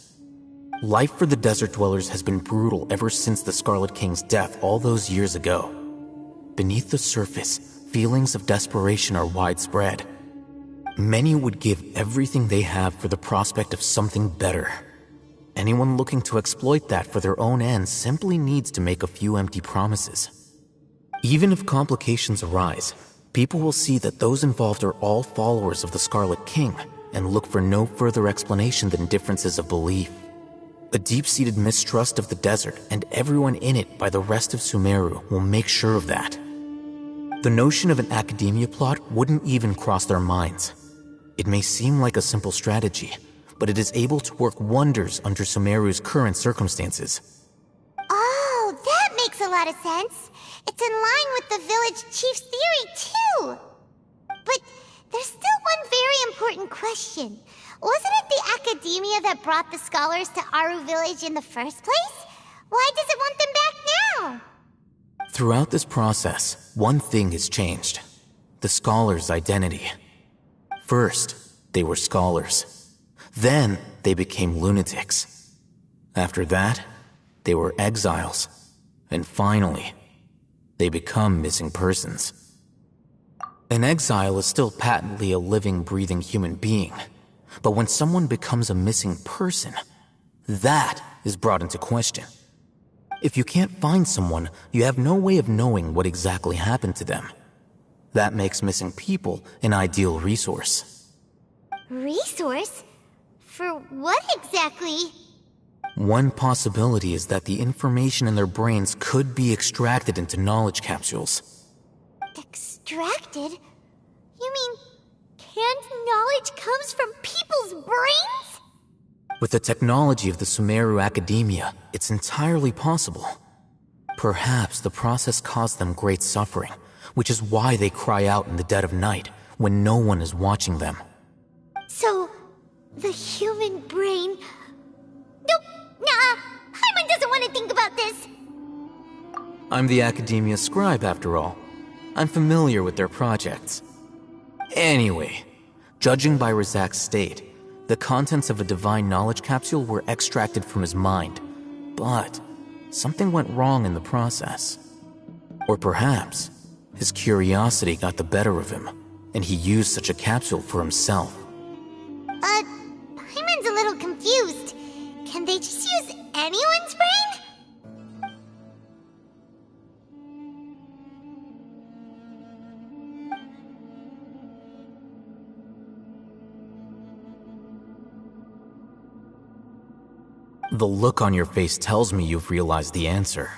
Life for the desert dwellers has been brutal ever since the Scarlet King's death all those years ago. Beneath the surface, feelings of desperation are widespread. Many would give everything they have for the prospect of something better. Anyone looking to exploit that for their own ends simply needs to make a few empty promises. Even if complications arise, people will see that those involved are all followers of the Scarlet King and look for no further explanation than differences of belief. A deep-seated mistrust of the desert and everyone in it by the rest of Sumeru will make sure of that. The notion of an Academia plot wouldn't even cross their minds. It may seem like a simple strategy, but it is able to work wonders under Sumeru's current circumstances. Oh, that makes a lot of sense. It's in line with the village chief's theory, too. But there's still one very important question. Wasn't it the Academia that brought the scholars to Aru village in the first place? Why does it want them back now? Throughout this process, one thing has changed. The scholars' identity. First, they were scholars. Then, they became lunatics. After that, they were exiles. And finally, they become missing persons. An exile is still patently a living, breathing human being. But when someone becomes a missing person, that is brought into question. If you can't find someone, you have no way of knowing what exactly happened to them. That makes missing people an ideal resource. Resource? For what exactly? One possibility is that the information in their brains could be extracted into knowledge capsules. Extracted? You mean canned knowledge comes from people's brains? With the technology of the Sumeru Academia, it's entirely possible. Perhaps the process caused them great suffering, which is why they cry out in the dead of night when no one is watching them. So, the human brain... Nope, nah, Hyman doesn't want to think about this. I'm the Academia scribe, after all. I'm familiar with their projects. Anyway, Judging by Razak's state, the contents of a divine knowledge capsule were extracted from his mind, but something went wrong in the process. Or perhaps his curiosity got the better of him, and he used such a capsule for himself. Paimon's a little confused. Can they just use anyone's brain? The look on your face tells me you've realized the answer.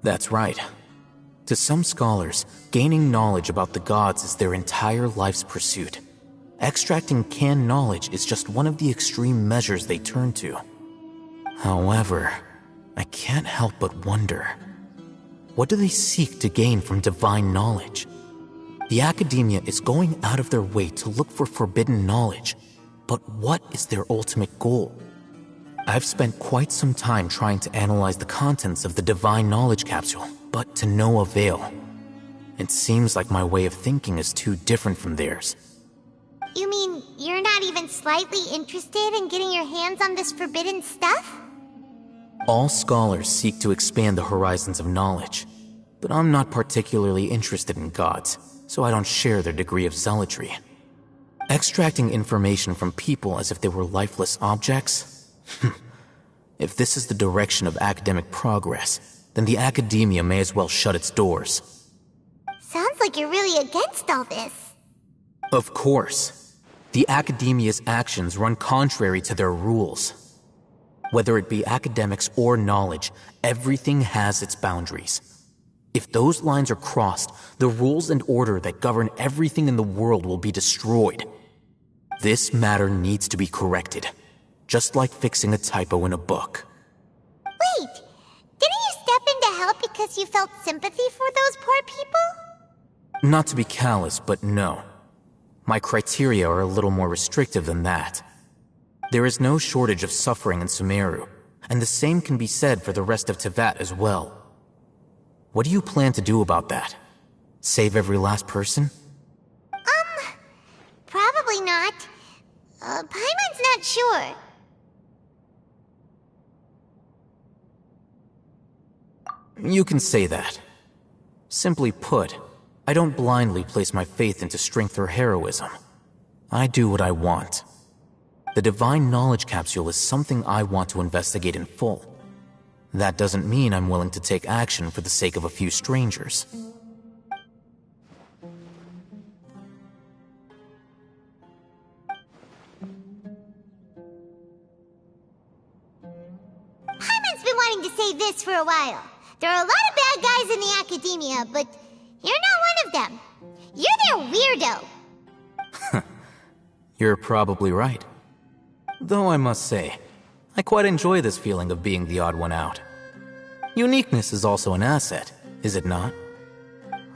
That's right. To some scholars, gaining knowledge about the gods is their entire life's pursuit. Extracting canned knowledge is just one of the extreme measures they turn to. However, I can't help but wonder, what do they seek to gain from divine knowledge? The academia is going out of their way to look for forbidden knowledge, but what is their ultimate goal? I've spent quite some time trying to analyze the contents of the divine knowledge capsule, but to no avail. It seems like my way of thinking is too different from theirs. You mean you're not even slightly interested in getting your hands on this forbidden stuff? All scholars seek to expand the horizons of knowledge, but I'm not particularly interested in gods, so I don't share their degree of zealotry. Extracting information from people as if they were lifeless objects? If this is the direction of academic progress, then the academia may as well shut its doors. Sounds like you're really against all this. Of course. The academia's actions run contrary to their rules. Whether it be academics or knowledge, everything has its boundaries. If those lines are crossed, the rules and order that govern everything in the world will be destroyed. This matter needs to be corrected, just like fixing a typo in a book. Wait, didn't you step in to help because you felt sympathy for those poor people? Not to be callous, but no. My criteria are a little more restrictive than that. There is no shortage of suffering in Sumeru, and the same can be said for the rest of Teyvat as well. What do you plan to do about that? Save every last person? Probably not. Paimon's not sure. You can say that. Simply put, I don't blindly place my faith into strength or heroism. I do what I want. The divine knowledge capsule is something I want to investigate in full. That doesn't mean I'm willing to take action for the sake of a few strangers. Paimon's been wanting to say this for a while. There are a lot of bad guys in the academia, but you're not one of them. You're their weirdo. You're probably right. Though I must say, I quite enjoy this feeling of being the odd one out. Uniqueness is also an asset, is it not?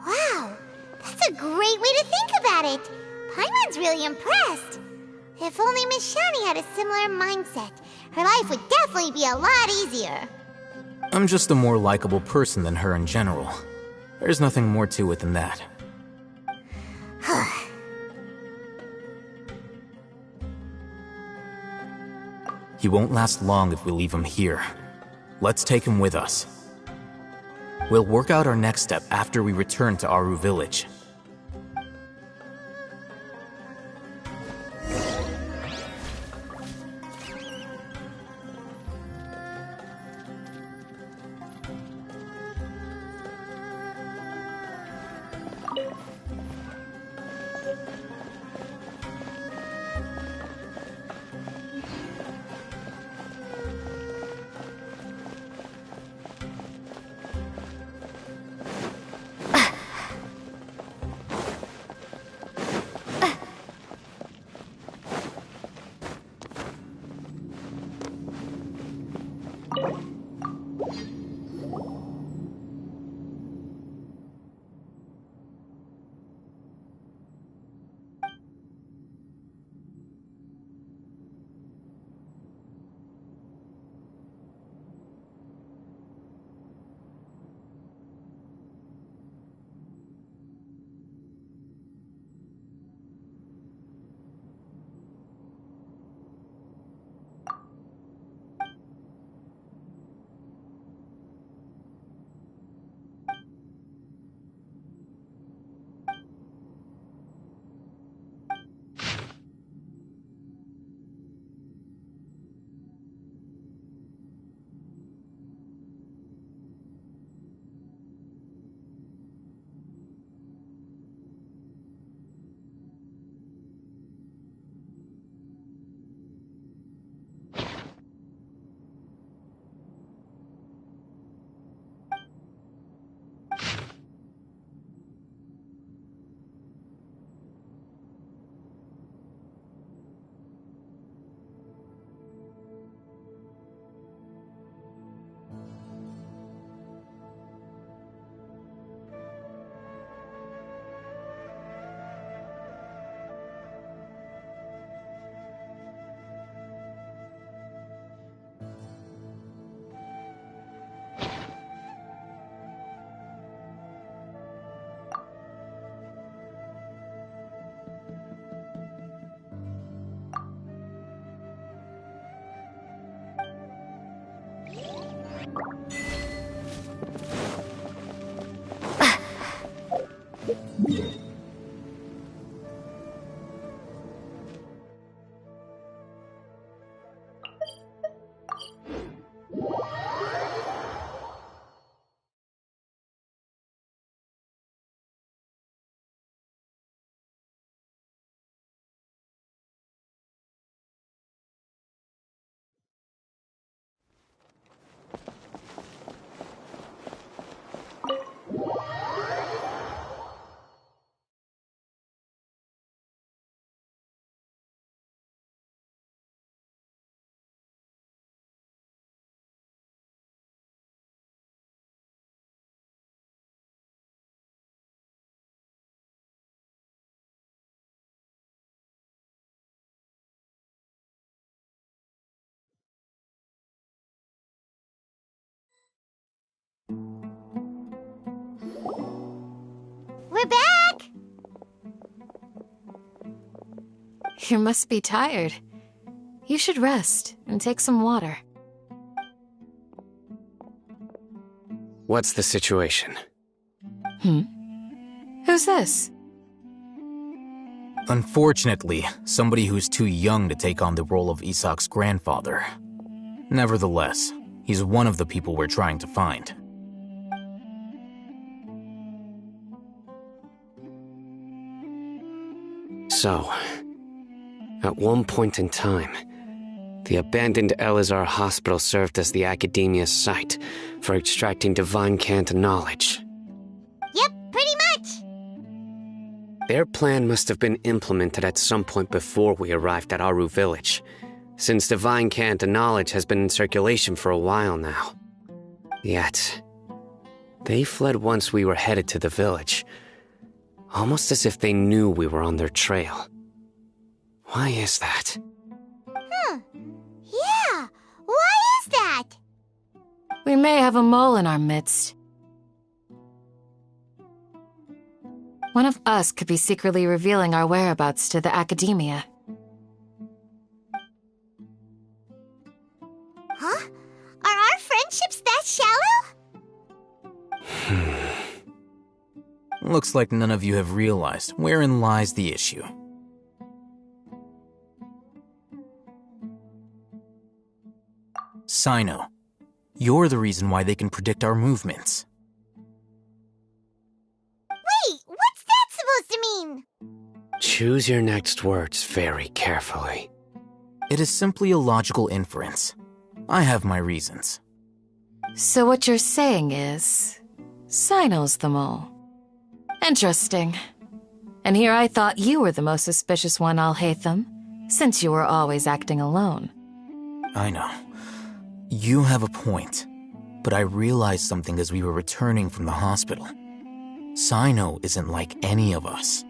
Wow, that's a great way to think about it. Paimon's really impressed. If only Miss Shani had a similar mindset, her life would definitely be a lot easier. I'm just a more likable person than her in general. There's nothing more to it than that. He won't last long if we leave him here. Let's take him with us. We'll work out our next step after we return to Aru Village. We're back! You must be tired. You should rest and take some water. What's the situation? Who's this? Unfortunately, somebody who's too young to take on the role of Isak's grandfather. Nevertheless, he's one of the people we're trying to find. So, at one point in time, the abandoned Elazar Hospital served as the Academia's site for extracting divine cant knowledge. Yep, pretty much! Their plan must have been implemented at some point before we arrived at Aru Village, since divine cant knowledge has been in circulation for a while now. Yet, they fled once we were headed to the village, almost as if they knew we were on their trail. Why is that? Yeah, why is that? We may have a mole in our midst. One of us could be secretly revealing our whereabouts to the Academia. Huh? Are our friendships that shallow? Looks like none of you have realized wherein lies the issue. Sino, you're the reason why they can predict our movements. Wait, what's that supposed to mean? Choose your next words very carefully. It is simply a logical inference. I have my reasons. So what you're saying is, Sino's the mole. Interesting. And here I thought you were the most suspicious one, Alhaitham, since you were always acting alone. I know. You have a point, but I realized something as we were returning from the hospital. Sino isn't like any of us.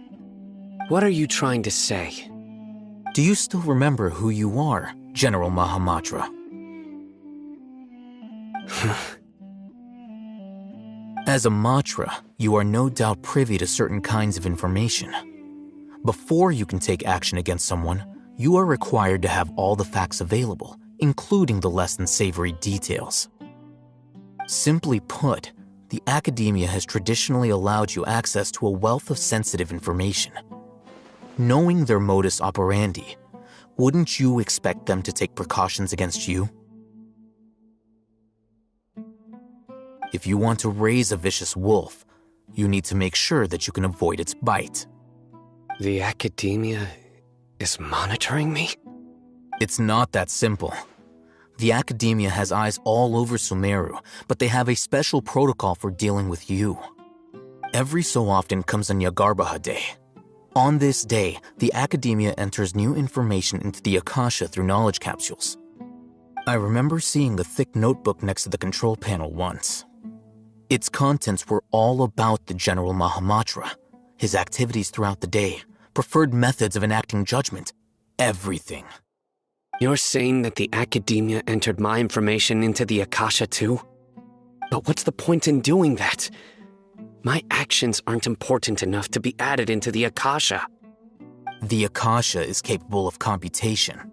What are you trying to say? Do you still remember who you are, General Mahamatra? As a Matra, you are no doubt privy to certain kinds of information. Before you can take action against someone, you are required to have all the facts available, including the less than savory details. Simply put, the Academia has traditionally allowed you access to a wealth of sensitive information. Knowing their modus operandi, wouldn't you expect them to take precautions against you? If you want to raise a vicious wolf, you need to make sure that you can avoid its bite. The Academia is monitoring me? It's not that simple. The Academia has eyes all over Sumeru, but they have a special protocol for dealing with you. Every so often comes a Nyagarbaha Day. On this day, the Academia enters new information into the Akasha through knowledge capsules. I remember seeing a thick notebook next to the control panel once. Its contents were all about the General Mahamatra, his activities throughout the day, preferred methods of enacting judgment, everything. You're saying that the Academia entered my information into the Akasha too? But what's the point in doing that? My actions aren't important enough to be added into the Akasha. The Akasha is capable of computation.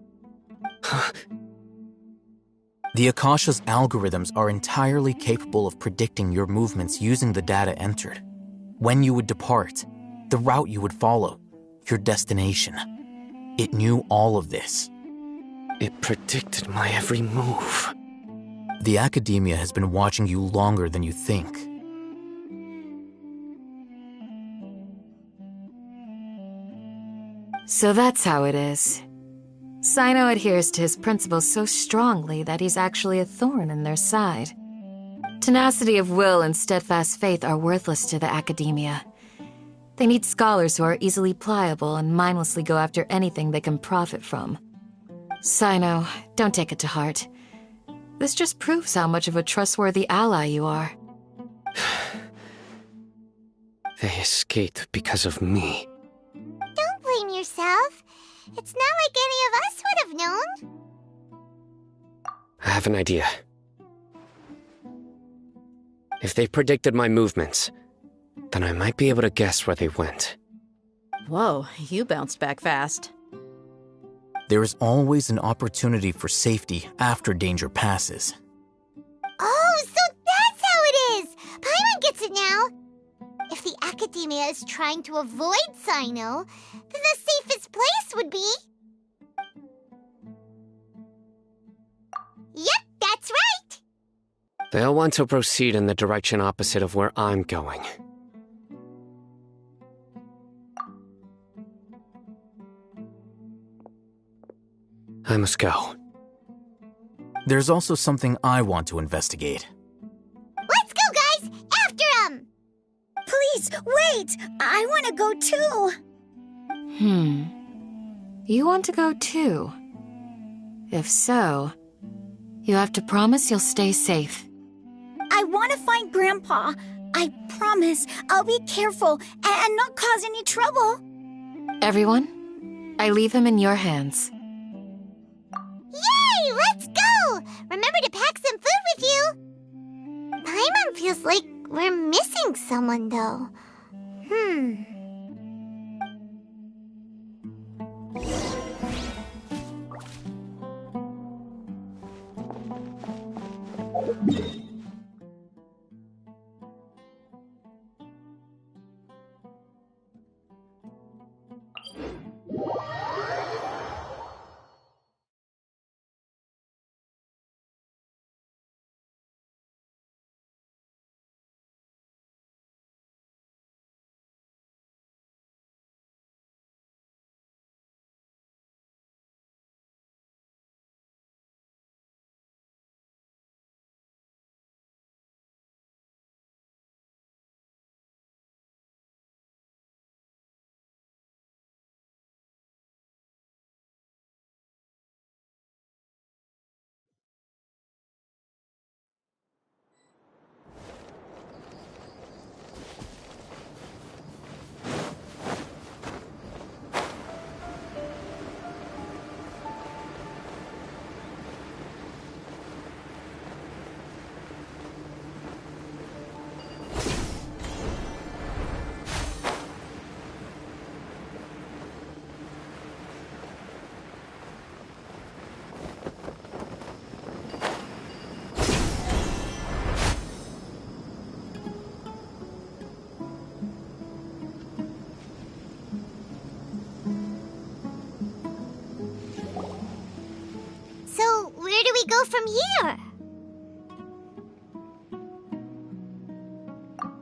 The Akasha's algorithms are entirely capable of predicting your movements using the data entered, when you would depart, the route you would follow, your destination. It knew all of this. It predicted my every move. The Academia has been watching you longer than you think. So that's how it is. Sino adheres to his principles so strongly that he's actually a thorn in their side. Tenacity of will and steadfast faith are worthless to the Academia. They need scholars who are easily pliable and mindlessly go after anything they can profit from. Sino, don't take it to heart. This just proves how much of a trustworthy ally you are. They escaped because of me. Don't blame yourself. It's not like any of us would have known. I have an idea. If they predicted my movements, then I might be able to guess where they went. Whoa, you bounced back fast. There is always an opportunity for safety after danger passes. Oh, so that's how it is! Paimon gets it now! If the Academia is trying to avoid Sino, then the safest place would be... Yep, that's right! They'll want to proceed in the direction opposite of where I'm going. I must go. There's also something I want to investigate. Let's go, guys! After him! Please, wait! I want to go too! You want to go too? If so, you have to promise you'll stay safe. I want to find Grandpa. I promise I'll be careful and not cause any trouble. Everyone, I leave him in your hands. Yay! Let's go! Remember to pack some food with you! Paimon feels like we're missing someone, though. So, where do we go from here?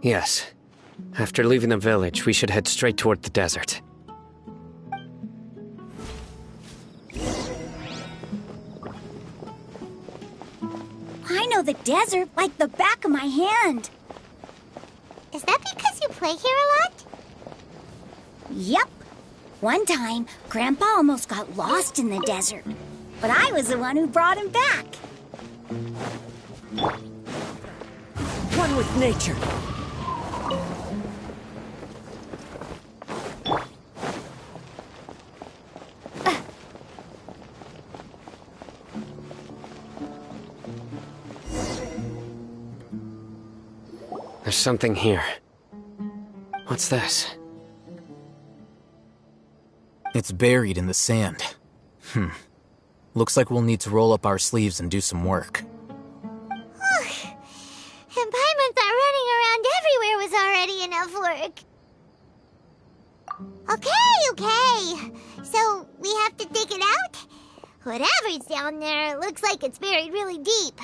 Yes. After leaving the village, we should head straight toward the desert. I know the desert like the back of my hand. Is that because you play here a lot? Yep. One time, Grandpa almost got lost in the desert, but I was the one who brought him back. One with nature. There's something here. What's this? It's buried in the sand. Looks like we'll need to roll up our sleeves and do some work. And Paimon thought running around everywhere was already enough work. Okay. So, we have to dig it out? Whatever's down there looks like it's buried really deep.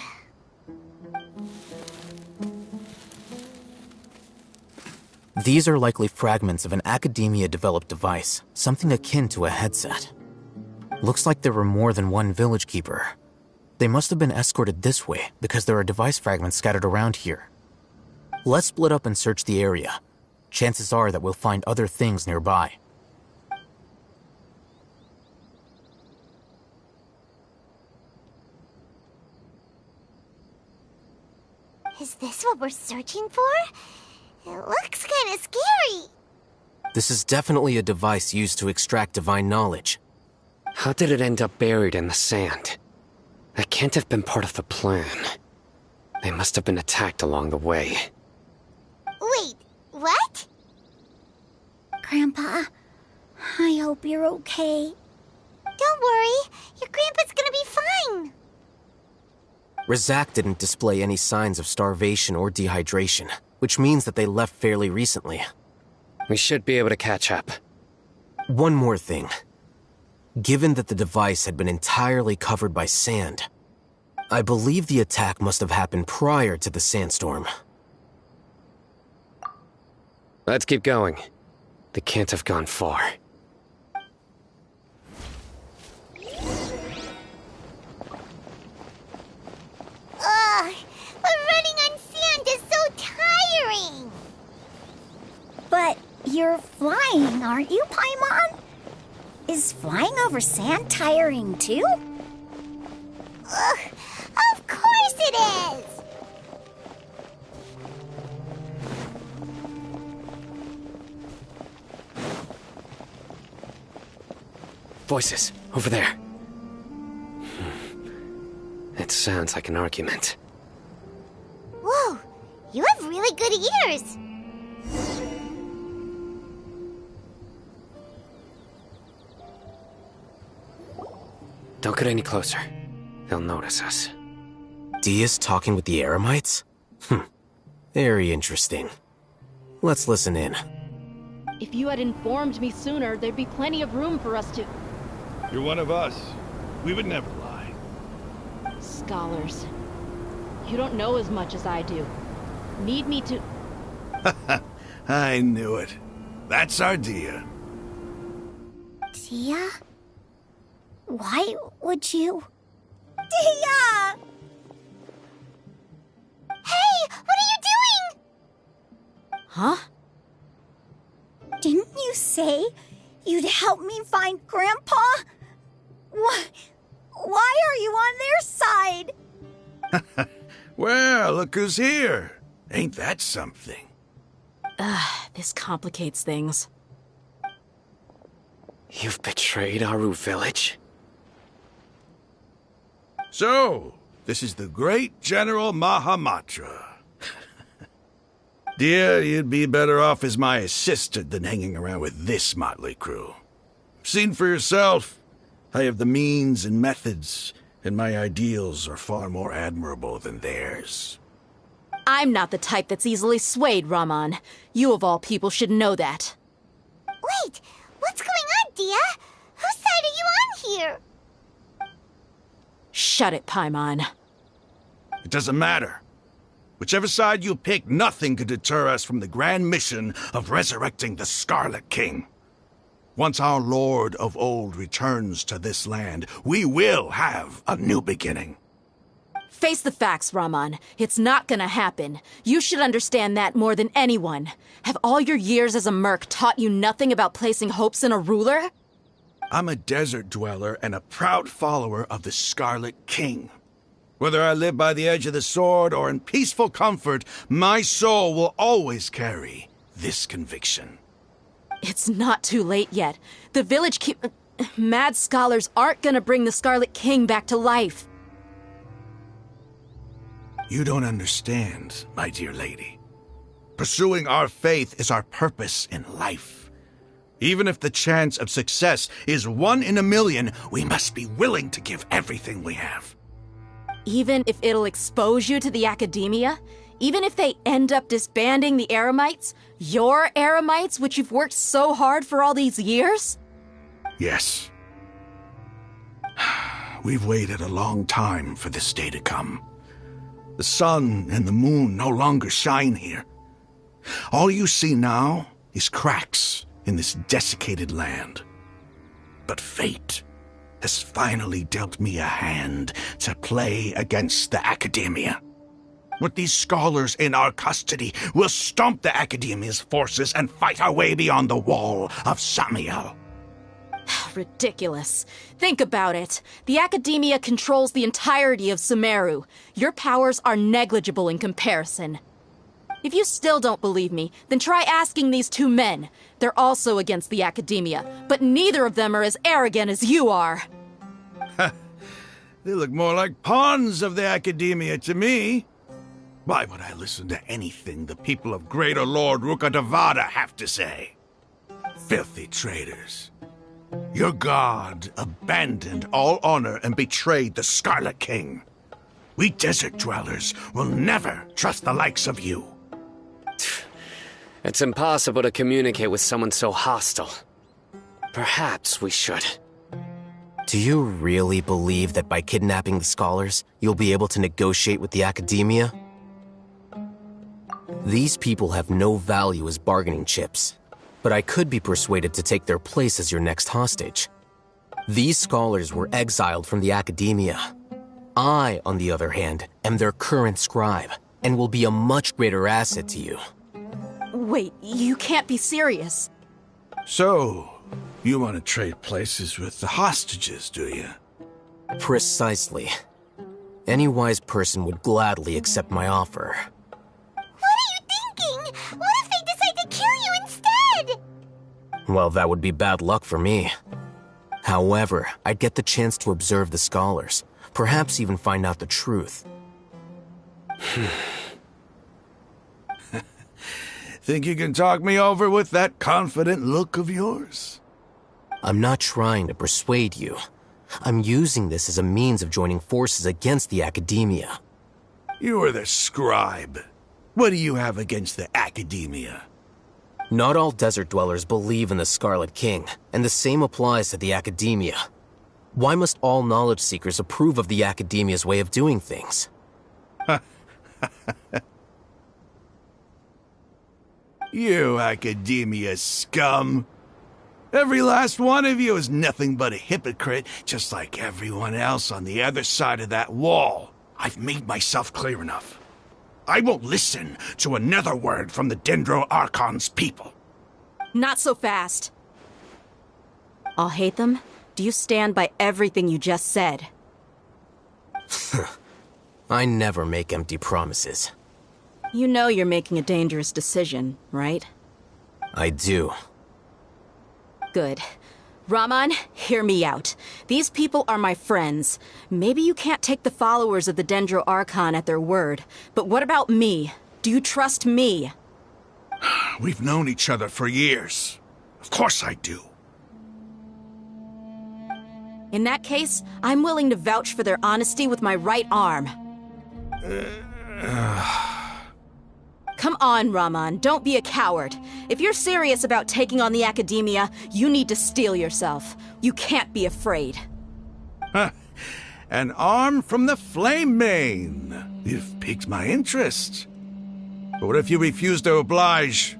These are likely fragments of an Academia-developed device, something akin to a headset. Looks like there were more than one village keeper. They must have been escorted this way because there are device fragments scattered around here. Let's split up and search the area. Chances are that we'll find other things nearby. Is this what we're searching for? It looks kind of scary. This is definitely a device used to extract divine knowledge. How did it end up buried in the sand? That can't have been part of the plan. They must have been attacked along the way. Wait, what? Grandpa, I hope you're okay. Don't worry, your grandpa's gonna be fine. Razak didn't display any signs of starvation or dehydration, which means that they left fairly recently. We should be able to catch up. One more thing. Given that the device had been entirely covered by sand, I believe the attack must have happened prior to the sandstorm. Let's keep going. They can't have gone far. Ugh, but running on sand is so tiring. But you're flying, aren't you, Paimon? Is flying over sand tiring too? Ugh, of course it is! Voices, over there. It sounds like an argument. Whoa, you have really good ears. Don't get any closer. They'll notice us. Dia's talking with the Eremites? Very interesting. Let's listen in. If you had informed me sooner, there'd be plenty of room for us to... You're one of us. We would never lie. Scholars. You don't know as much as I do. Need me to... I knew it. That's our Dia. Dia? Why would you... Dia! Hey, what are you doing? Huh? Didn't you say you'd help me find Grandpa? Why are you on their side? Well, look who's here. Ain't that something? This complicates things. You've betrayed Aru village? So, this is the great General Mahamatra. Dear, you'd be better off as my assistant than hanging around with this motley crew. Seen for yourself, I have the means and methods, and my ideals are far more admirable than theirs. I'm not the type that's easily swayed, Raman. You of all people should know that. Wait, what's going on, Dia? Whose side are you on here? Shut it, Paimon. It doesn't matter. Whichever side you pick, nothing could deter us from the grand mission of resurrecting the Scarlet King. Once our Lord of Old returns to this land, we will have a new beginning. Face the facts, Raman. It's not gonna happen. You should understand that more than anyone. Have all your years as a merc taught you nothing about placing hopes in a ruler? I'm a desert dweller and a proud follower of the Scarlet King. Whether I live by the edge of the sword or in peaceful comfort, my soul will always carry this conviction. It's not too late yet. The village mad scholars aren't gonna bring the Scarlet King back to life. You don't understand, my dear lady. Pursuing our faith is our purpose in life. Even if the chance of success is 1 in a million, we must be willing to give everything we have. Even if it'll expose you to the Academia? Even if they end up disbanding the Eremites, your Eremites, which you've worked so hard for all these years? Yes. We've waited a long time for this day to come. The sun and the moon no longer shine here. All you see now is cracks in this desiccated land. But fate has finally dealt me a hand to play against the Academia. With these scholars in our custody, we'll stomp the Academia's forces and fight our way beyond the wall of Samiel. Ridiculous. Think about it. The Academia controls the entirety of Sumeru. Your powers are negligible in comparison. If you still don't believe me, then try asking these two men. They're also against the Academia, but neither of them are as arrogant as you are. They look more like pawns of the Academia to me. Why would I listen to anything the people of Greater Lord Rukkhadevata have to say? Filthy traitors. Your god abandoned all honor and betrayed the Scarlet King. We desert dwellers will never trust the likes of you. It's impossible to communicate with someone so hostile. Perhaps we should. Do you really believe that by kidnapping the scholars, you'll be able to negotiate with the Academia? These people have no value as bargaining chips, but I could be persuaded to take their place as your next hostage. These scholars were exiled from the Academia. I, on the other hand, am their current scribe, and will be a much greater asset to you. Wait, you can't be serious. So, you want to trade places with the hostages, do you? Precisely. Any wise person would gladly accept my offer. What are you thinking? What if they decide to kill you instead? Well, that would be bad luck for me. However, I'd get the chance to observe the scholars, perhaps even find out the truth. Think you can talk me over with that confident look of yours? I'm not trying to persuade you. I'm using this as a means of joining forces against the Academia. You are the scribe. What do you have against the Academia? Not all desert dwellers believe in the Scarlet King, and the same applies to the Academia. Why must all knowledge seekers approve of the Academia's way of doing things? You Academia scum. Every last one of you is nothing but a hypocrite, just like everyone else on the other side of that wall. I've made myself clear enough. I won't listen to another word from the Dendro Archon's people. Not so fast. I'll hate them. Do you stand by everything you just said? I never make empty promises. You know you're making a dangerous decision, right? I do. Good. Raman, hear me out. These people are my friends. Maybe you can't take the followers of the Dendro Archon at their word, but what about me? Do you trust me? We've known each other for years. Of course I do. In that case, I'm willing to vouch for their honesty with my right arm. Come on, Raman, don't be a coward. If you're serious about taking on the Academia, you need to steel yourself. You can't be afraid. An arm from the Flame Mane. You've piqued my interest. But what if you refuse to oblige?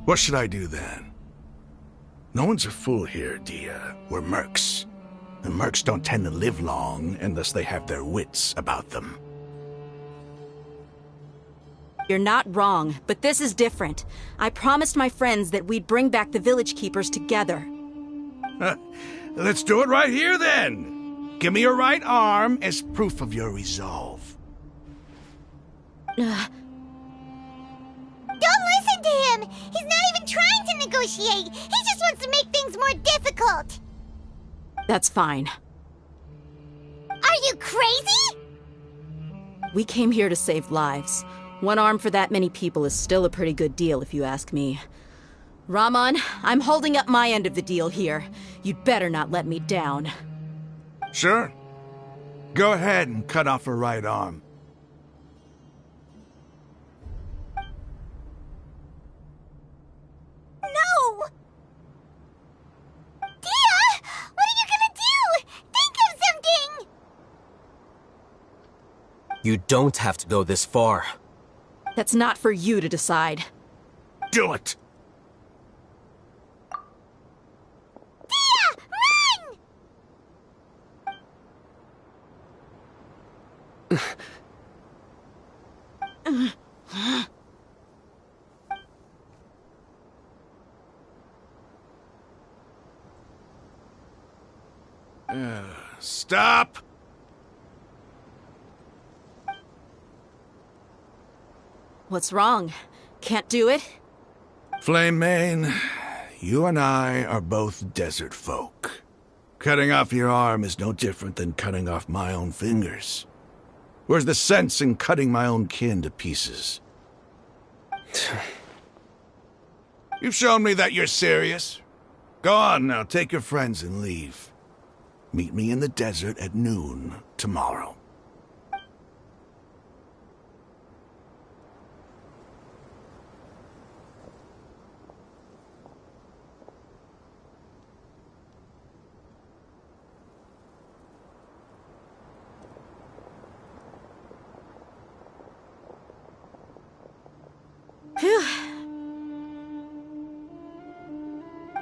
What should I do then? No one's a fool here, Dia. We're mercs. And mercs don't tend to live long unless they have their wits about them. You're not wrong, but this is different. I promised my friends that we'd bring back the village keepers together. Let's do it right here, then. Give me your right arm as proof of your resolve. Don't listen to him! He's not even trying to negotiate! He just wants to make things more difficult! That's fine. Are you crazy? We came here to save lives. One arm for that many people is still a pretty good deal, if you ask me. Raman, I'm holding up my end of the deal here. You'd better not let me down. Sure. Go ahead and cut off her right arm. You don't have to go this far. That's not for you to decide. Do it! Stop! What's wrong? Can't do it? Flame Mane, you and I are both desert folk. Cutting off your arm is no different than cutting off my own fingers. Where's the sense in cutting my own kin to pieces? You've shown me that you're serious. Go on now, take your friends and leave. Meet me in the desert at noon tomorrow.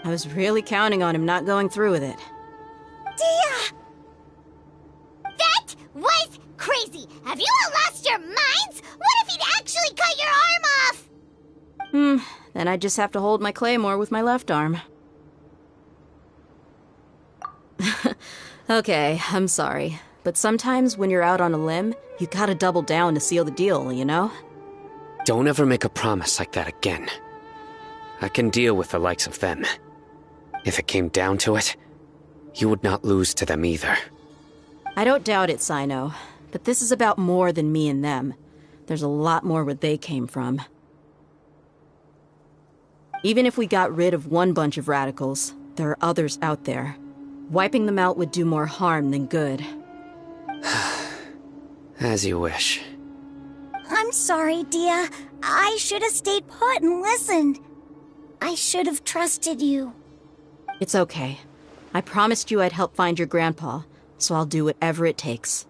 I was really counting on him not going through with it. Dia! That was crazy! Have you all lost your minds? What if he'd actually cut your arm off? Then I just have to hold my claymore with my left arm. Okay, I'm sorry. But sometimes when you're out on a limb, you gotta double down to seal the deal, you know? Don't ever make a promise like that again. I can deal with the likes of them. If it came down to it, you would not lose to them either. I don't doubt it, Sino. But this is about more than me and them. There's a lot more where they came from. Even if we got rid of one bunch of radicals, there are others out there. Wiping them out would do more harm than good. As you wish. I'm sorry, Dia. I should have stayed put and listened. I should have trusted you. It's okay. I promised you I'd help find your grandpa, so I'll do whatever it takes.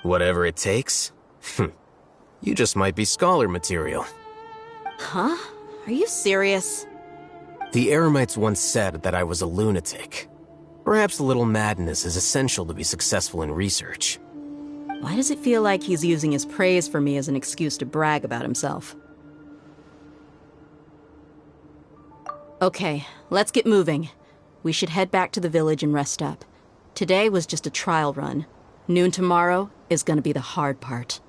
Whatever it takes? You just might be scholar material. Huh? Are you serious? The Eremites once said that I was a lunatic. Perhaps a little madness is essential to be successful in research. Why does it feel like he's using his praise for me as an excuse to brag about himself? Okay, let's get moving. We should head back to the village and rest up. Today was just a trial run. Noon tomorrow is gonna be the hard part.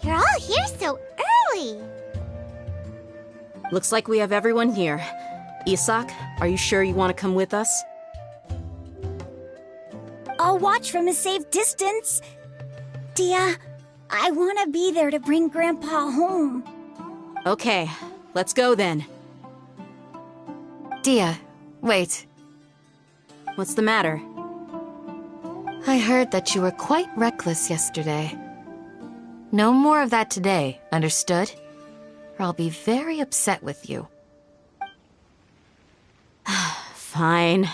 You're all here so early. Looks like we have everyone here. Isak, are you sure you want to come with us? I'll watch from a safe distance. Dia, I want to be there to bring Grandpa home. Okay, let's go then. Dia, wait. What's the matter? I heard that you were quite reckless yesterday. No more of that today, understood? Or I'll be very upset with you. Fine.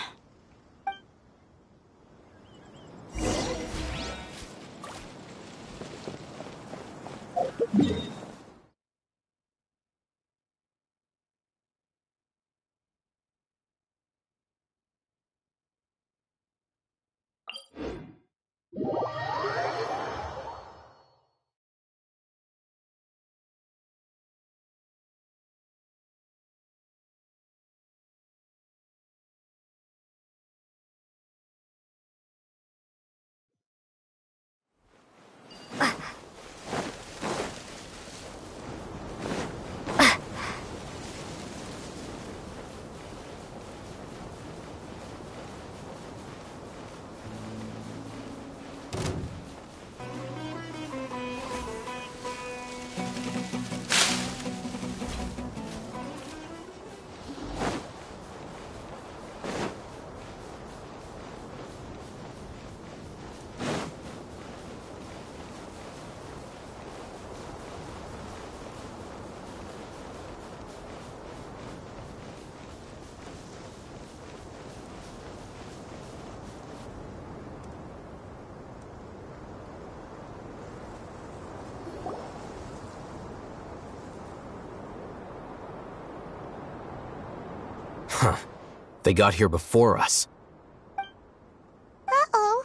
Huh. They got here before us. Uh-oh.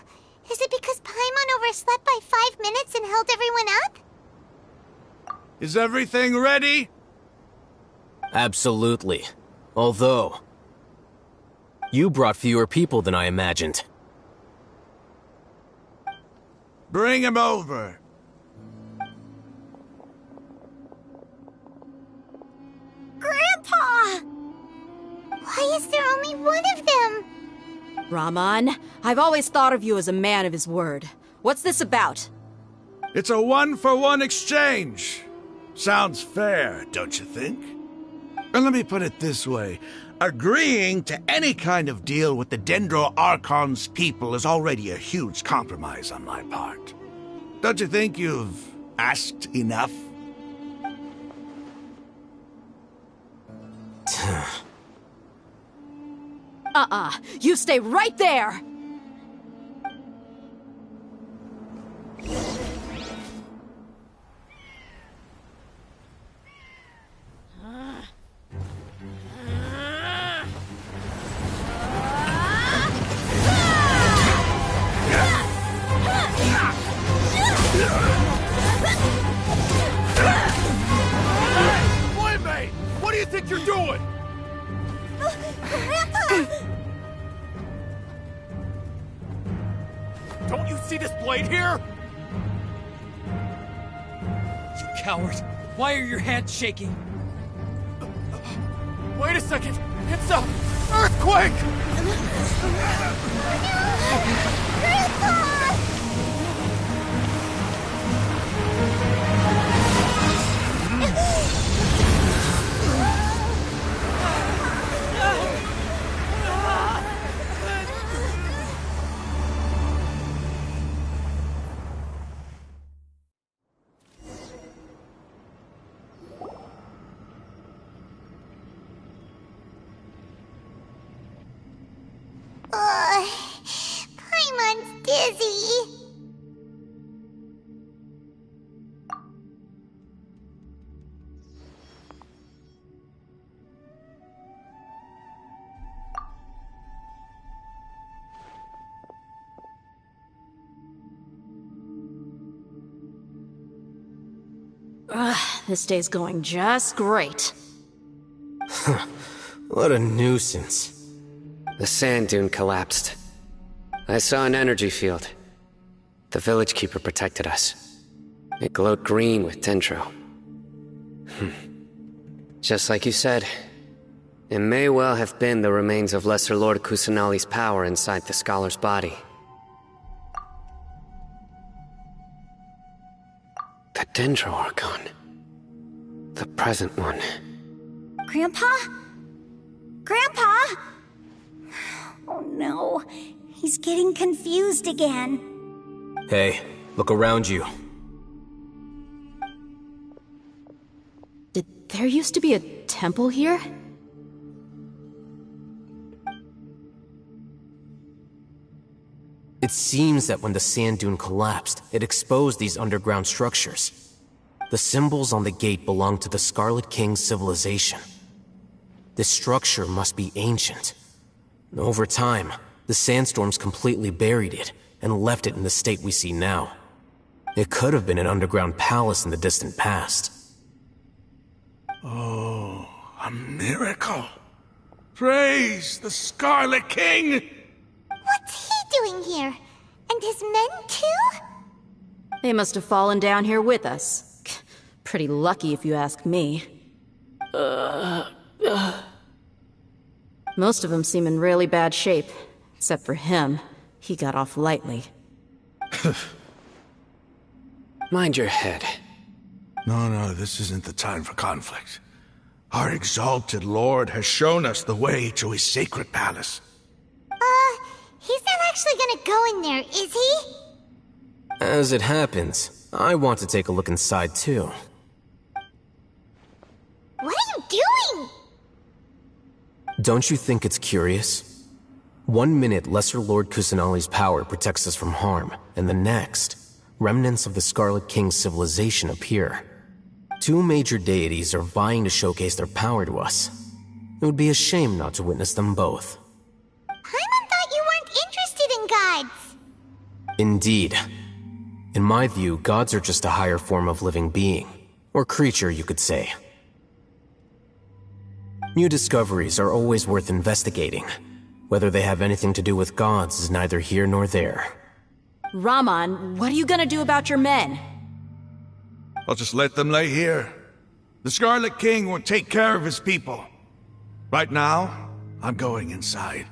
Is it because Paimon overslept by 5 minutes and held everyone up? Is everything ready? Absolutely. Although, you brought fewer people than I imagined. Bring him over. Grandpa! Why is there only one of them? Raman, I've always thought of you as a man of his word. What's this about? It's a one-for-one exchange. Sounds fair, don't you think? And let me put it this way. Agreeing to any kind of deal with the Dendro Archon's people is already a huge compromise on my part. Don't you think you've asked enough? You stay right there! Boy, what do you think you're doing? Don't you see this blade here? You coward! Why are your hands shaking? Wait a second! It's a earthquake! Paimon's dizzy. This day's going just great. What a nuisance. The sand dune collapsed. I saw an energy field. The village keeper protected us. It glowed green with dendro. Just like you said, it may well have been the remains of Lesser Lord Kusanali's power inside the scholar's body. The Dendro Archon. The present one. Grandpa? Grandpa? Oh no, he's getting confused again. Hey, look around you. Did there used to be a temple here? It seems that when the sand dune collapsed, it exposed these underground structures. The symbols on the gate belong to the Scarlet King's civilization. This structure must be ancient. Over time, the sandstorms completely buried it, and left it in the state we see now. It could have been an underground palace in the distant past. Oh, a miracle. Praise the Scarlet King! What's he doing here? And his men too? They must have fallen down here with us. Pretty lucky if you ask me. Most of them seem in really bad shape. Except for him. He got off lightly. Mind your head. No, this isn't the time for conflict. Our exalted lord has shown us the way to his sacred palace. He's not actually gonna go in there, is he? As it happens, I want to take a look inside too. What are you doing? Don't you think it's curious? 1 minute, Lesser Lord Kusanali's power protects us from harm, and the next, remnants of the Scarlet King's civilization appear. 2 major deities are vying to showcase their power to us. It would be a shame not to witness them both. Paimon thought you weren't interested in gods. Indeed. In my view, gods are just a higher form of living being, or creature, you could say. New discoveries are always worth investigating. Whether they have anything to do with gods is neither here nor there. Raman, what are you gonna do about your men? I'll just let them lay here. The Scarlet King will take care of his people. Right now, I'm going inside.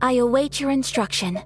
I await your instruction.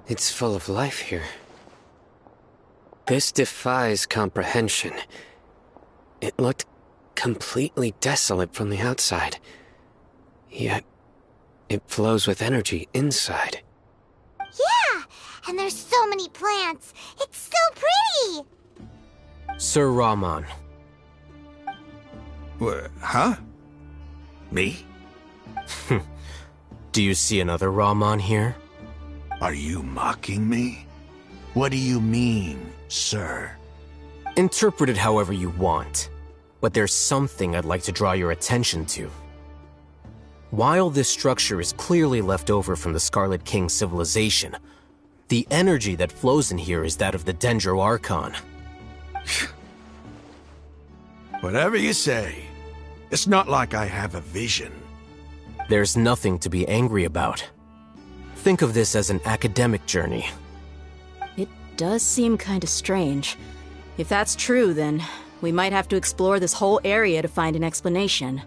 It's full of life here. This defies comprehension. It looked completely desolate from the outside. Yet, it flows with energy inside. Yeah, and there's so many plants. It's so pretty. Sir Raman. What, huh? Me? Do you see another Raman here? Are you mocking me? What do you mean, sir? Interpret it however you want, but there's something I'd like to draw your attention to. While this structure is clearly left over from the Scarlet King civilization, the energy that flows in here is that of the Dendro Archon. Whatever you say. It's not like I have a vision. There's nothing to be angry about. Think of this as an academic journey. It does seem kinda strange. If that's true, then we might have to explore this whole area to find an explanation.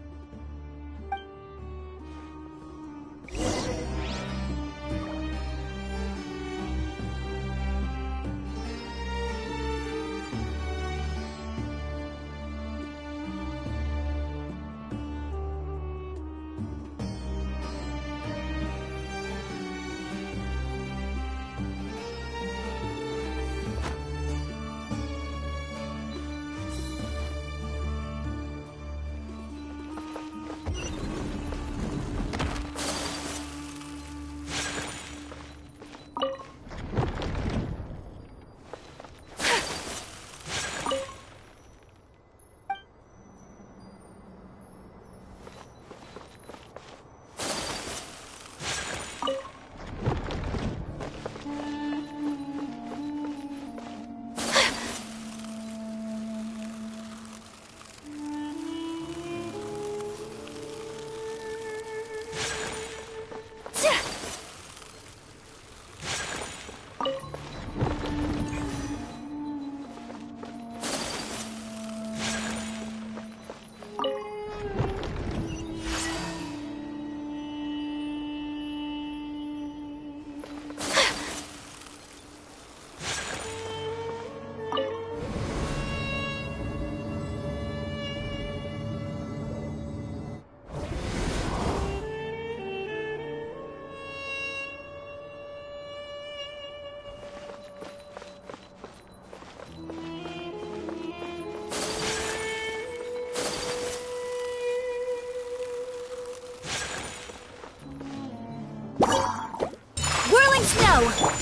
snow!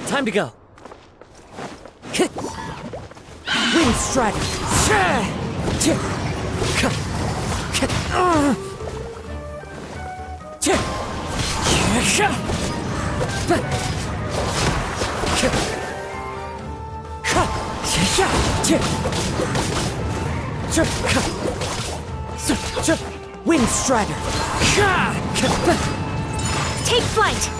Time to go. Wind Strider. Wind Strider. Take flight!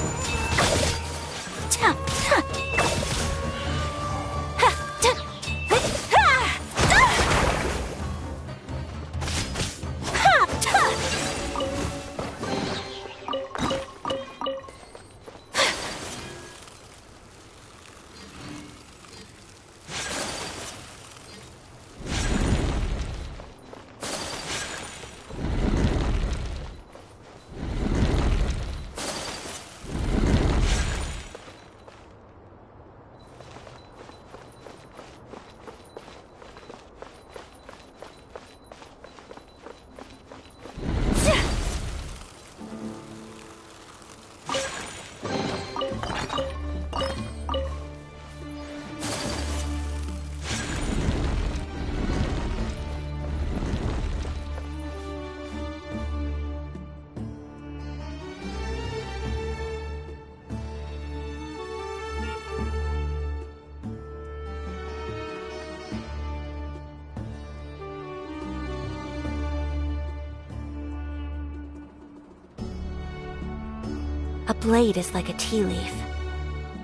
A blade is like a tea leaf.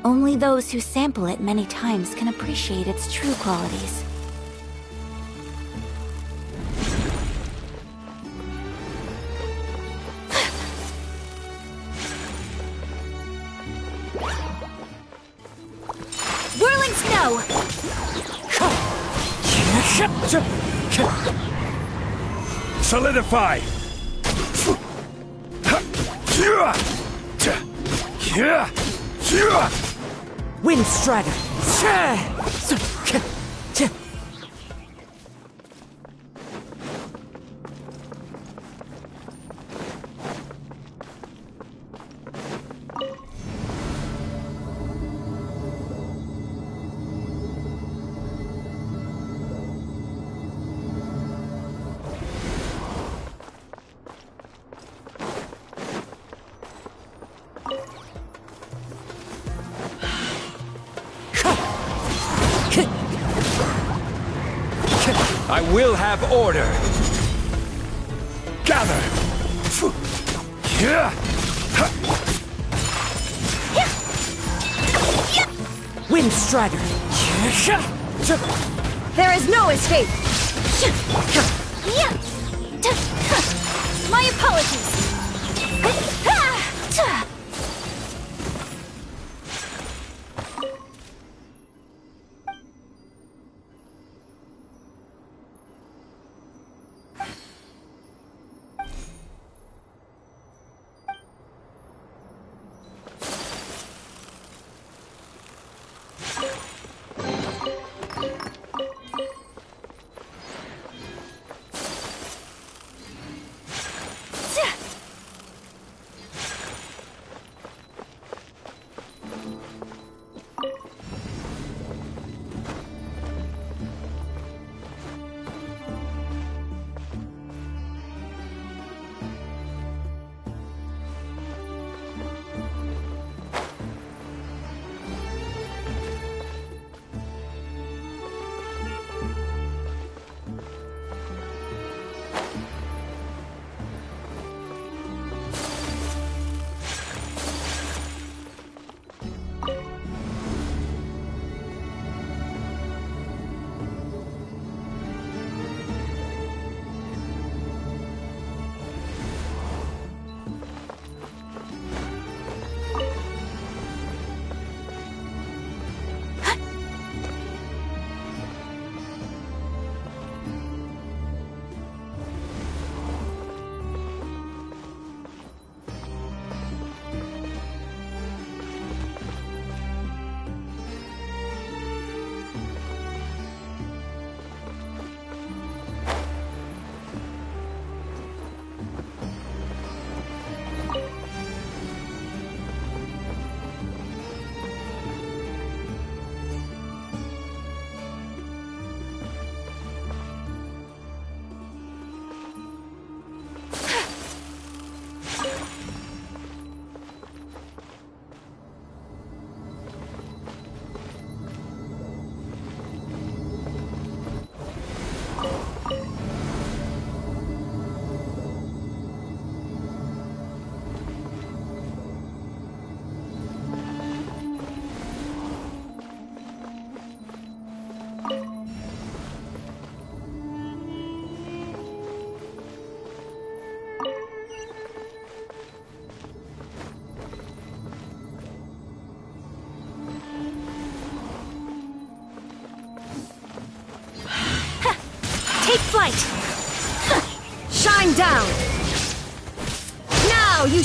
Only those who sample it many times can appreciate its true qualities. Whirling snow! Solidify! Wind Strider. I will have order. Gather. Wind Strider. There is no escape! My apologies!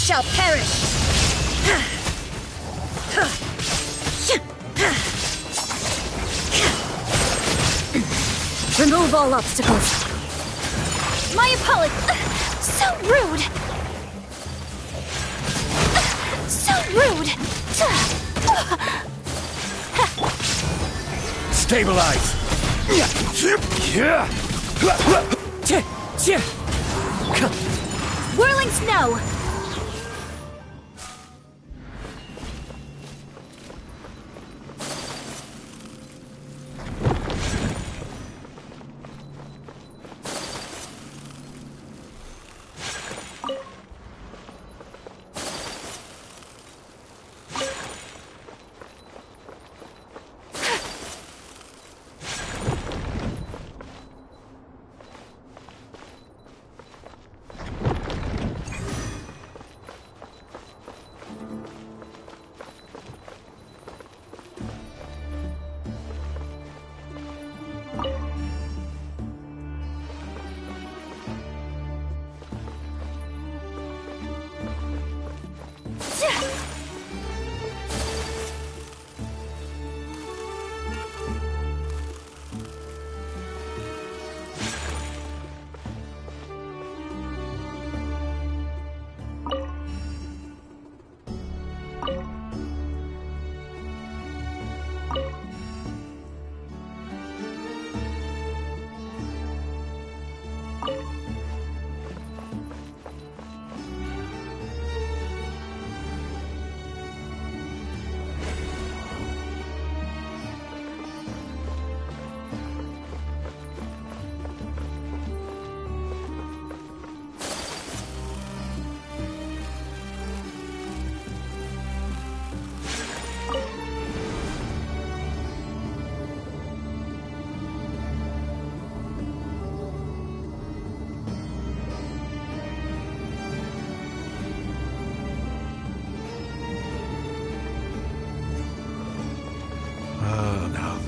shall perish! Remove all obstacles. My apologies. So rude. So rude. Stabilize! Whirling snow.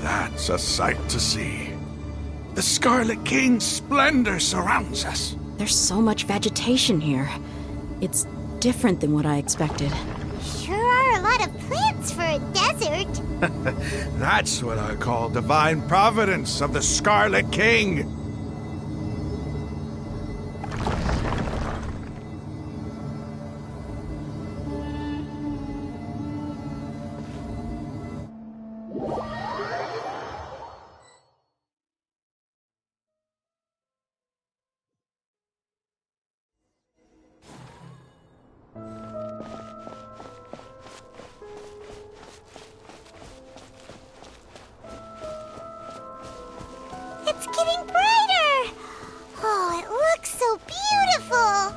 That's a sight to see. The Scarlet King's splendor surrounds us. There's so much vegetation here. It's different than what I expected. Sure are a lot of plants for a desert. That's what I call divine providence of the Scarlet King. It's getting brighter! Oh, it looks so beautiful!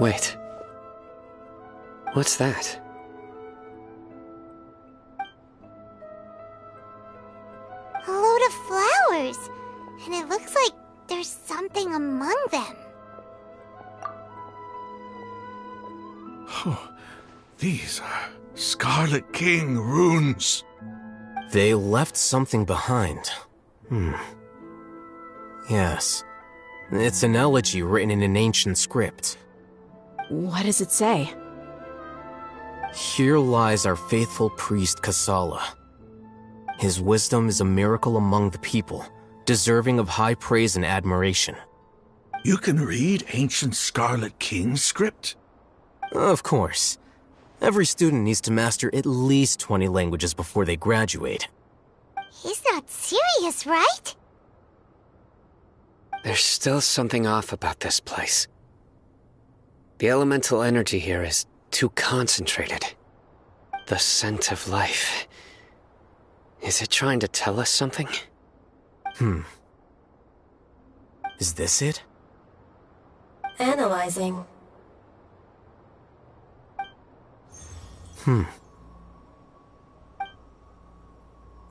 Wait. What's that? A load of flowers, and it looks like there's something among them. These are Scarlet King runes. They left something behind. Yes. It's an elegy written in an ancient script. What does it say? Here lies our faithful priest Kasala. His wisdom is a miracle among the people, deserving of high praise and admiration. You can read ancient Scarlet King script? Of course. Every student needs to master at least 20 languages before they graduate. He's not serious, right? There's still something off about this place. The elemental energy here is too concentrated. The scent of life. Is it trying to tell us something? Is this it? Analyzing.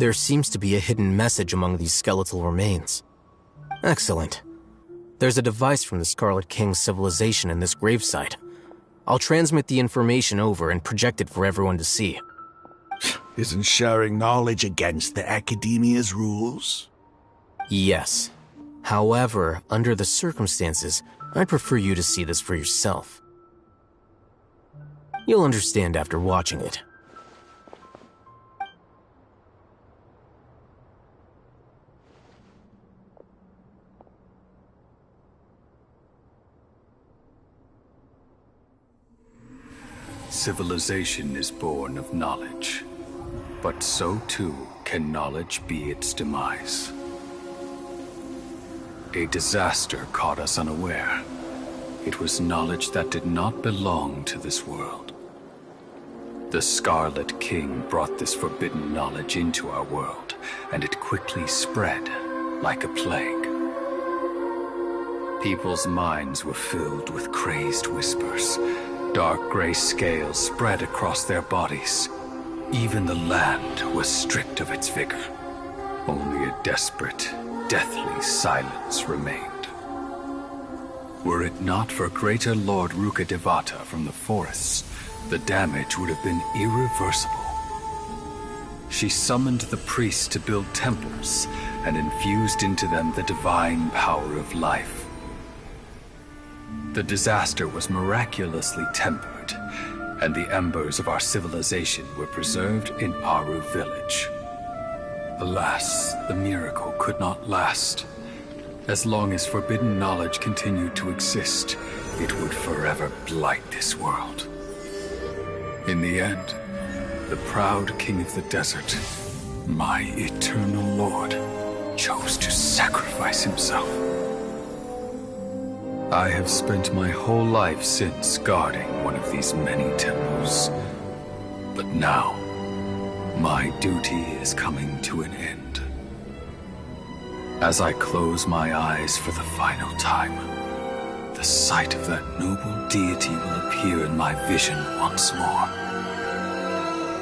There seems to be a hidden message among these skeletal remains. Excellent. There's a device from the Scarlet King's civilization in this gravesite. I'll transmit the information over and project it for everyone to see. Isn't sharing knowledge against the Academia's rules? Yes. However, under the circumstances, I'd prefer you to see this for yourself. You'll understand after watching it. Civilization is born of knowledge, but so too can knowledge be its demise. A disaster caught us unaware. It was knowledge that did not belong to this world. The Scarlet King brought this forbidden knowledge into our world, and it quickly spread like a plague. People's minds were filled with crazed whispers. Dark gray scales spread across their bodies. Even the land was stripped of its vigor. Only a desperate, deathly silence remained. Were it not for greater Lord Rukkhadevata from the forests, the damage would have been irreversible. She summoned the priests to build temples and infused into them the divine power of life. The disaster was miraculously tempered, and the embers of our civilization were preserved in Aru village. Alas, the miracle could not last. As long as forbidden knowledge continued to exist, it would forever blight this world. In the end, the proud king of the desert, my eternal lord, chose to sacrifice himself. I have spent my whole life since guarding one of these many temples. But now, my duty is coming to an end. As I close my eyes for the final time, the sight of that noble deity will appear in my vision once more.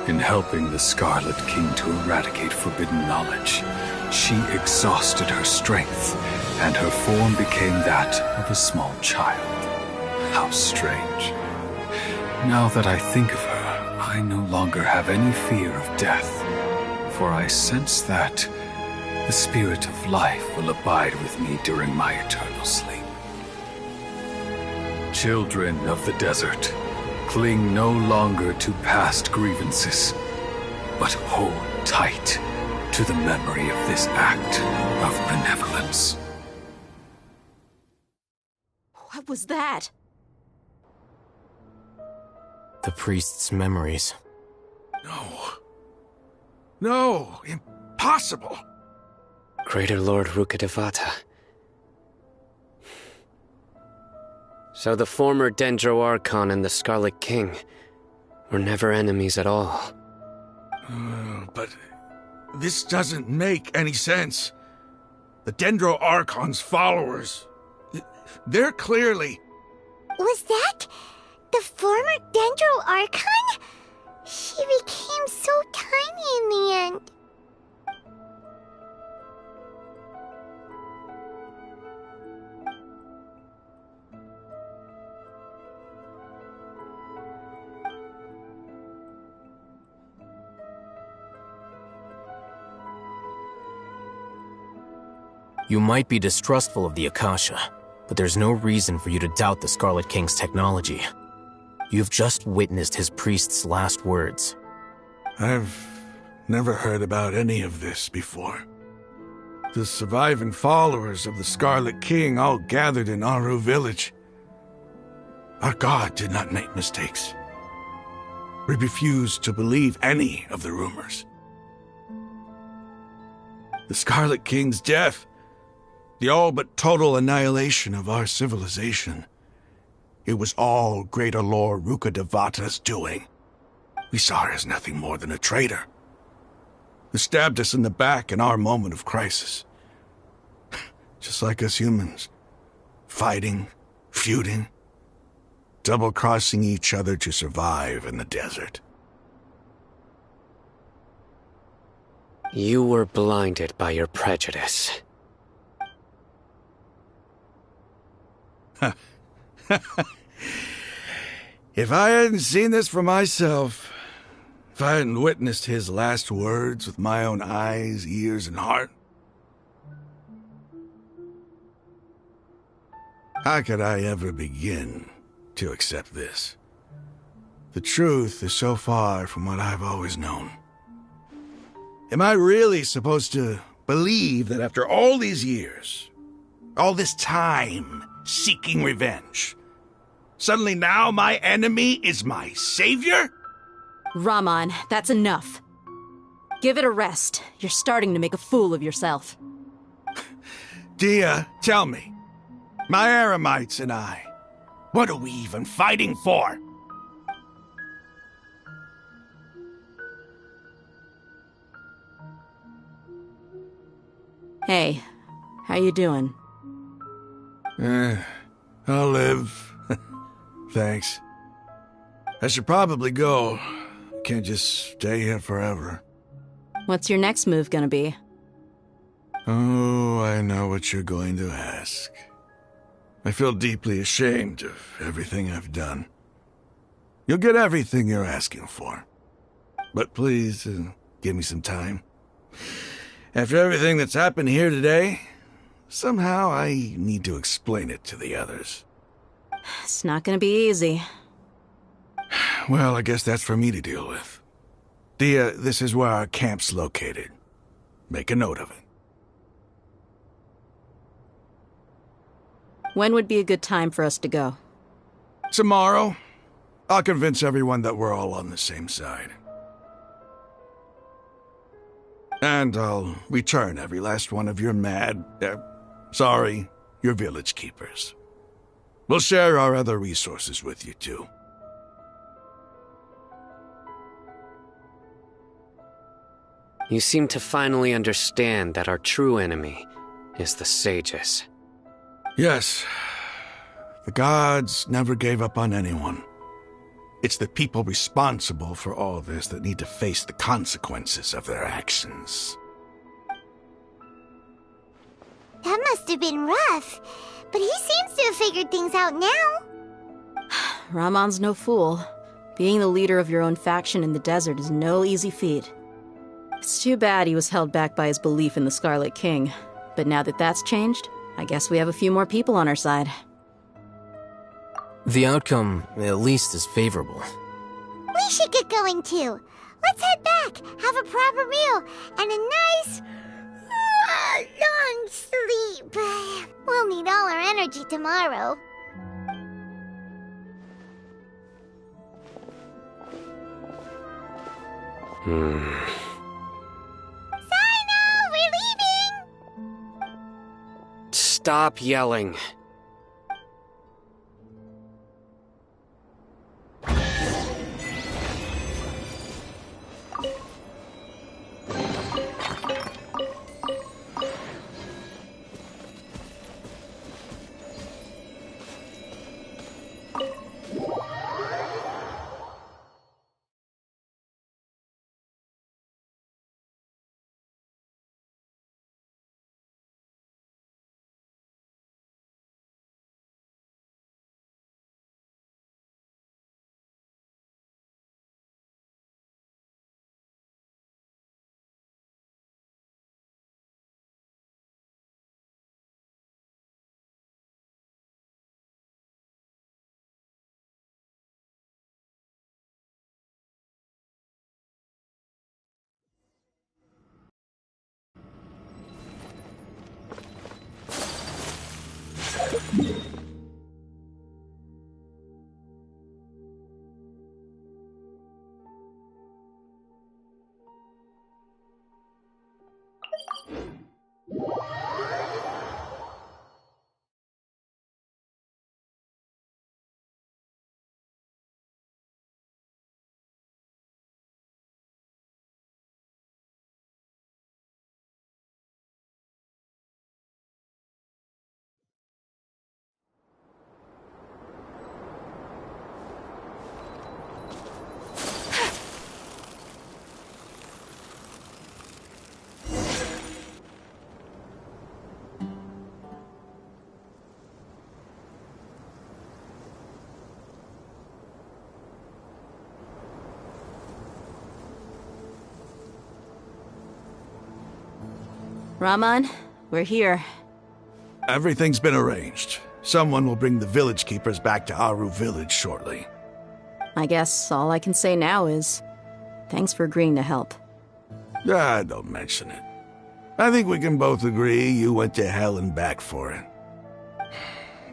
In helping the Scarlet King to eradicate forbidden knowledge, she exhausted her strength, and her form became that of a small child. How strange. Now that I think of her, I no longer have any fear of death, for I sense that the spirit of life will abide with me during my eternal sleep. Children of the desert, cling no longer to past grievances, but hold tight to the memory of this act of benevolence. What was that? The priest's memories. No, impossible! Greater Lord Rukkhadevata. So the former Dendro Archon and the Scarlet King were never enemies at all. But this doesn't make any sense. The Dendro Archon's followers, they're clearly... Was that the former Dendro Archon? She became so tiny in the end. You might be distrustful of the Akasha, but there's no reason for you to doubt the Scarlet King's technology. You've just witnessed his priest's last words. I've never heard about any of this before. The surviving followers of the Scarlet King all gathered in Aru village. Our god did not make mistakes. We refused to believe any of the rumors. The Scarlet King's death, the all but total annihilation of our civilization, it was all Greater Lord Rukkhadevata's doing. We saw her as nothing more than a traitor, who stabbed us in the back in our moment of crisis. Just like us humans, fighting, feuding, double-crossing each other to survive in the desert. You were blinded by your prejudice. If I hadn't seen this for myself, if I hadn't witnessed his last words with my own eyes, ears, and heart, how could I ever begin to accept this? The truth is so far from what I've always known. Am I really supposed to believe that after all these years, all this time seeking revenge, suddenly now my enemy is my savior? Raman, that's enough. Give it a rest. You're starting to make a fool of yourself. Dia, tell me, my Eremites and I, what are we even fighting for? Hey, how you doing? I'll live. Thanks. I should probably go. Can't just stay here forever. What's your next move gonna be? Oh, I know what you're going to ask. I feel deeply ashamed of everything I've done. You'll get everything you're asking for. But please, give me some time. After everything that's happened here today, somehow I need to explain it to the others. It's not gonna be easy. Well, I guess that's for me to deal with. Dia, this is where our camp's located. Make a note of it. When would be a good time for us to go? Tomorrow, I'll convince everyone that we're all on the same side. And I'll return every last one of your your village keepers. We'll share our other resources with you, too. You seem to finally understand that our true enemy is the sages. Yes. The gods never gave up on anyone. It's the people responsible for all this that need to face the consequences of their actions. That must have been rough, but he seems to have figured things out now. Ramon's no fool. Being the leader of your own faction in the desert is no easy feat. It's too bad he was held back by his belief in the Scarlet King. But now that that's changed, I guess we have a few more people on our side. The outcome, at least, is favorable. We should get going too. Let's head back, have a proper meal, and a nice, long sleep. We'll need all our energy tomorrow. Sino, we're leaving! Stop yelling. Raman, we're here. Everything's been arranged. Someone will bring the village keepers back to Aru village shortly. I guess all I can say now is, thanks for agreeing to help. Don't mention it. I think we can both agree you went to hell and back for it.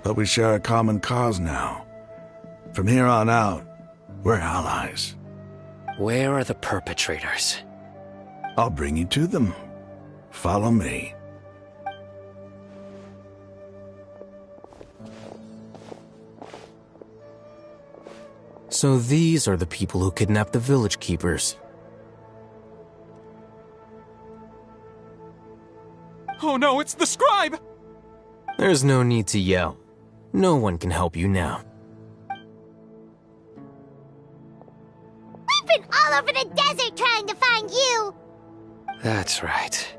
But we share a common cause now. From here on out, we're allies. Where are the perpetrators? I'll bring you to them. Follow me. So these are the people who kidnapped the village keepers. Oh no, it's the scribe! There's no need to yell. No one can help you now. We've been all over the desert trying to find you! That's right.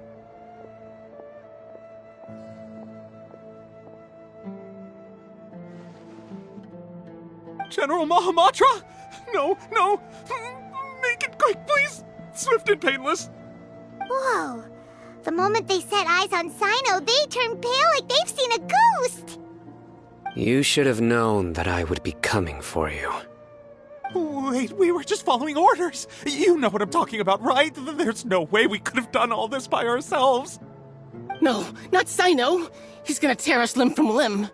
General Mahamatra? No, no! Make it quick, please! Swift and painless! Whoa. The moment they set eyes on Sino, they turned pale like they've seen a ghost! You should have known that I would be coming for you. Wait, we were just following orders! You know what I'm talking about, right? There's no way we could have done all this by ourselves! No, not Sino! He's gonna tear us limb from limb!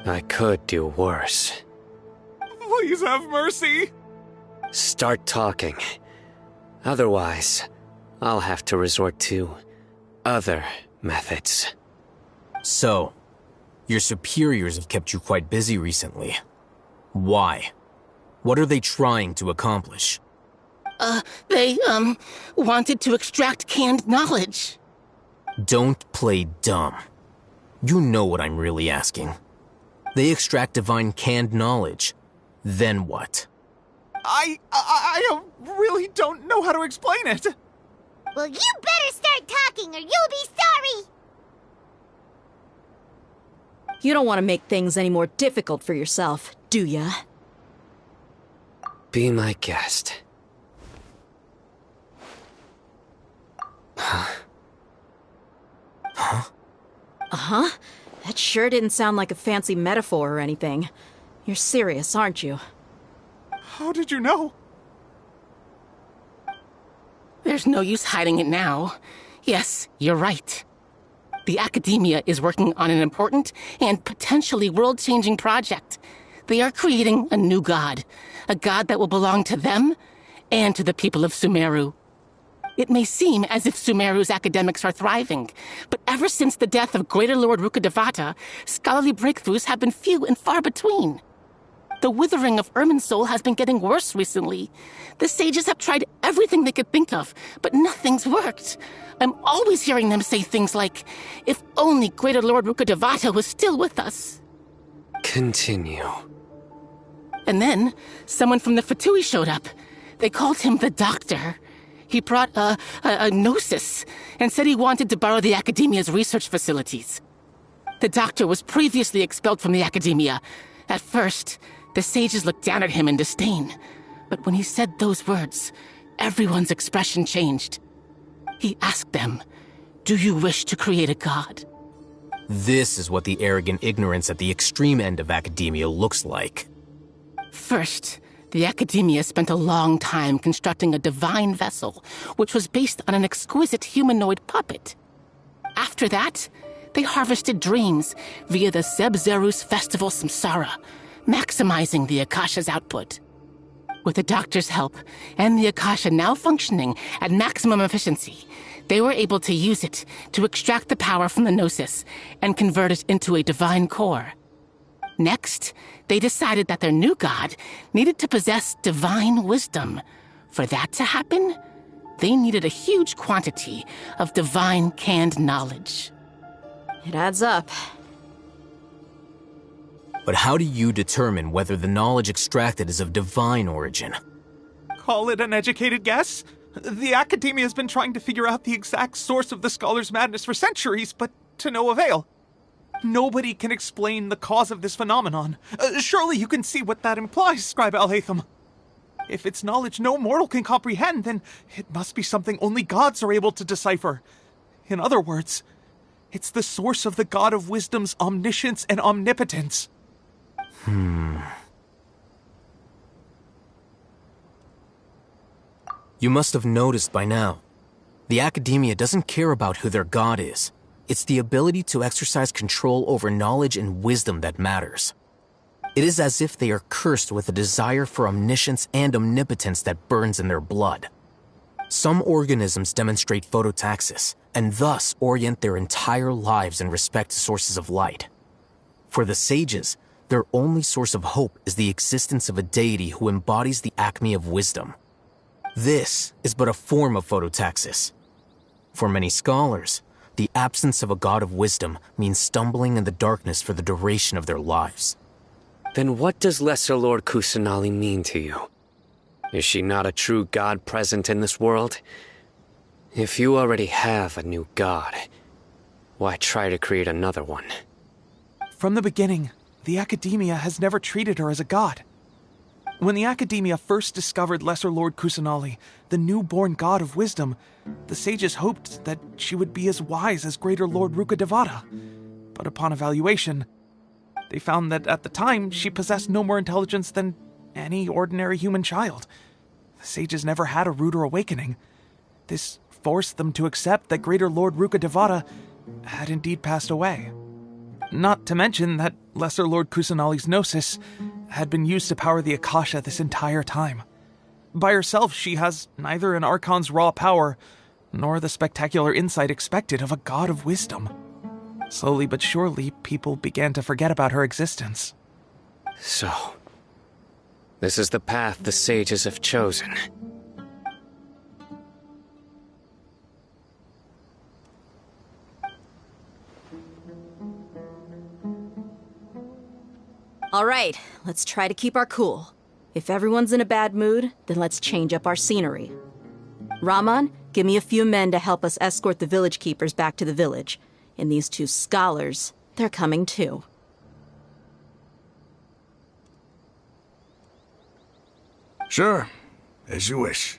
I could do worse. Please have mercy! Start talking. Otherwise, I'll have to resort to other methods. So, your superiors have kept you quite busy recently. Why? What are they trying to accomplish? They wanted to extract canned knowledge. Don't play dumb. You know what I'm really asking. They extract divine canned knowledge. Then what? I really don't know how to explain it. Well, you better start talking or you'll be sorry! You don't want to make things any more difficult for yourself, do ya? Be my guest. Huh? Uh-huh. That sure didn't sound like a fancy metaphor or anything. You're serious, aren't you? How did you know? There's no use hiding it now. Yes, you're right. The Academia is working on an important and potentially world-changing project. They are creating a new god. A god that will belong to them and to the people of Sumeru. It may seem as if Sumeru's academics are thriving, but ever since the death of Greater Lord Rukkhadevata, scholarly breakthroughs have been few and far between. The withering of Irminsul has been getting worse recently. The sages have tried everything they could think of, but nothing's worked. I'm always hearing them say things like, if only Greater Lord Rukkhadevata was still with us. Continue. And then, someone from the Fatui showed up. They called him the Doctor. He brought a gnosis and said he wanted to borrow the Academia's research facilities. The Doctor was previously expelled from the Academia. At first, the sages looked down at him in disdain. But when he said those words, everyone's expression changed. He asked them, "Do you wish to create a god?" This is what the arrogant ignorance at the extreme end of academia looks like. First, the Academia spent a long time constructing a divine vessel, which was based on an exquisite humanoid puppet. After that, they harvested dreams via the Zeb-Zerus Festival Samsara, maximizing the Akasha's output. With the Doctor's help, and the Akasha now functioning at maximum efficiency, they were able to use it to extract the power from the Gnosis and convert it into a divine core. Next, they decided that their new god needed to possess divine wisdom. For that to happen, they needed a huge quantity of divine canned knowledge. It adds up. But how do you determine whether the knowledge extracted is of divine origin? Call it an educated guess? The Academia has been trying to figure out the exact source of the Scholar's madness for centuries, but to no avail. Nobody can explain the cause of this phenomenon. Surely you can see what that implies, Scribe Al-Haytham. If it's knowledge no mortal can comprehend, then it must be something only gods are able to decipher. In other words, it's the source of the God of Wisdom's omniscience and omnipotence. You must have noticed by now. The Academia doesn't care about who their god is. It's the ability to exercise control over knowledge and wisdom that matters. It is as if they are cursed with a desire for omniscience and omnipotence that burns in their blood. Some organisms demonstrate phototaxis, and thus orient their entire lives in respect to sources of light. For the sages, their only source of hope is the existence of a deity who embodies the acme of wisdom. This is but a form of phototaxis. For many scholars, the absence of a god of wisdom means stumbling in the darkness for the duration of their lives. Then what does Lesser Lord Kusanali mean to you? Is she not a true god present in this world? If you already have a new god, why try to create another one? From the beginning, the Academia has never treated her as a god. When the Academia first discovered Lesser Lord Kusanali, the newborn god of wisdom, the sages hoped that she would be as wise as Greater Lord Rukkhadevata. But upon evaluation, they found that at the time she possessed no more intelligence than any ordinary human child. The sages never had a ruder awakening. This forced them to accept that Greater Lord Rukkhadevata had indeed passed away. Not to mention that Lesser Lord Kusanali's gnosis had been used to power the Akasha this entire time. By herself, she has neither an Archon's raw power, nor the spectacular insight expected of a god of wisdom. Slowly but surely, people began to forget about her existence. So, this is the path the sages have chosen. All right, let's try to keep our cool. If everyone's in a bad mood, then let's change up our scenery. Raman, give me a few men to help us escort the village keepers back to the village. And these two scholars, they're coming too. Sure, as you wish.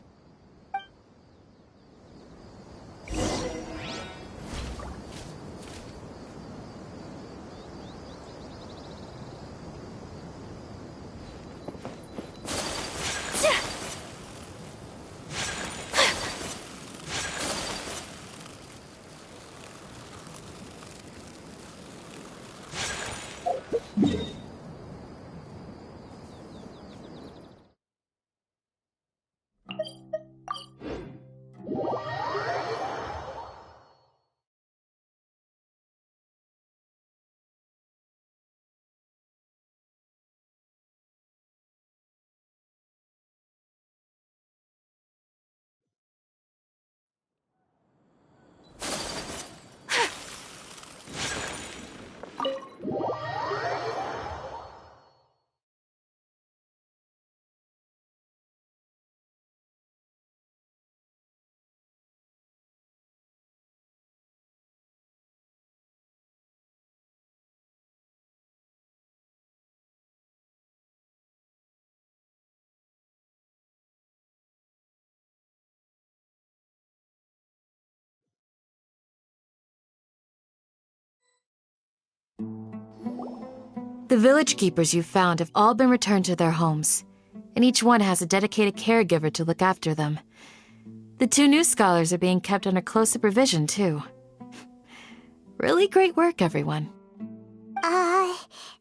The village keepers you found have all been returned to their homes, and each one has a dedicated caregiver to look after them. The two new scholars are being kept under close supervision, too. Really great work, everyone.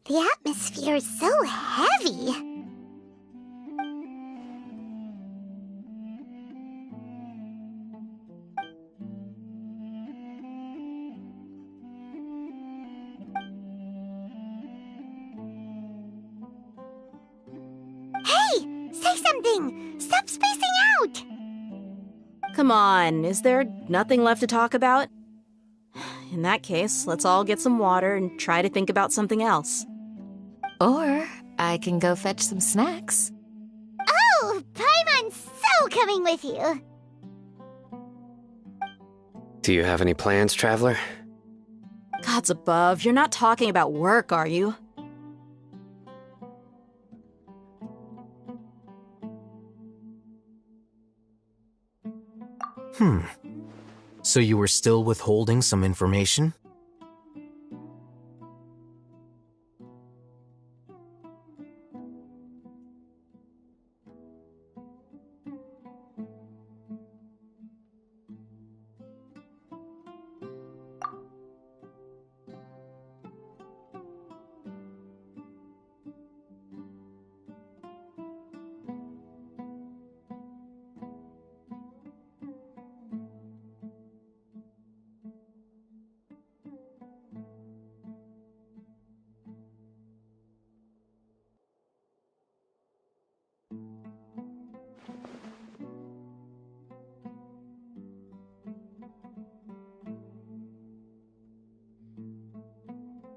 The atmosphere is so heavy. Hey! Say something! Stop spacing out! Come on, is there nothing left to talk about? In that case, let's all get some water and try to think about something else. Or I can go fetch some snacks. Oh, Paimon's so coming with you! Do you have any plans, Traveler? Gods above, you're not talking about work, are you? So you were still withholding some information?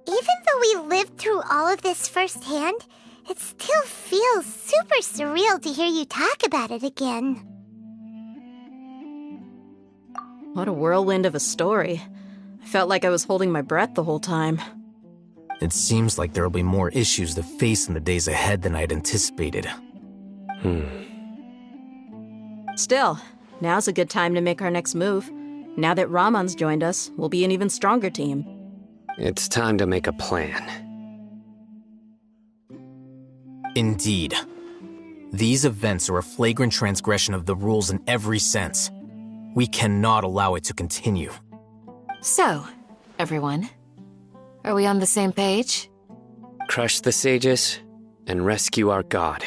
Even though we lived through all of this firsthand, it still feels super surreal to hear you talk about it again. What a whirlwind of a story. I felt like I was holding my breath the whole time. It seems like there'll be more issues to face in the days ahead than I'd anticipated. Still, now's a good time to make our next move. Now that Ramon's joined us, we'll be an even stronger team. It's time to make a plan. Indeed. These events are a flagrant transgression of the rules in every sense. We cannot allow it to continue. So, everyone, are we on the same page? Crush the sages and rescue our god.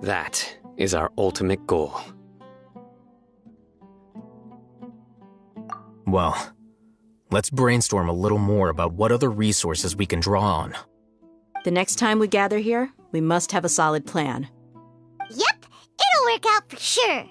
That is our ultimate goal. Well, let's brainstorm a little more about what other resources we can draw on. The next time we gather here, we must have a solid plan. Yep, it'll work out for sure.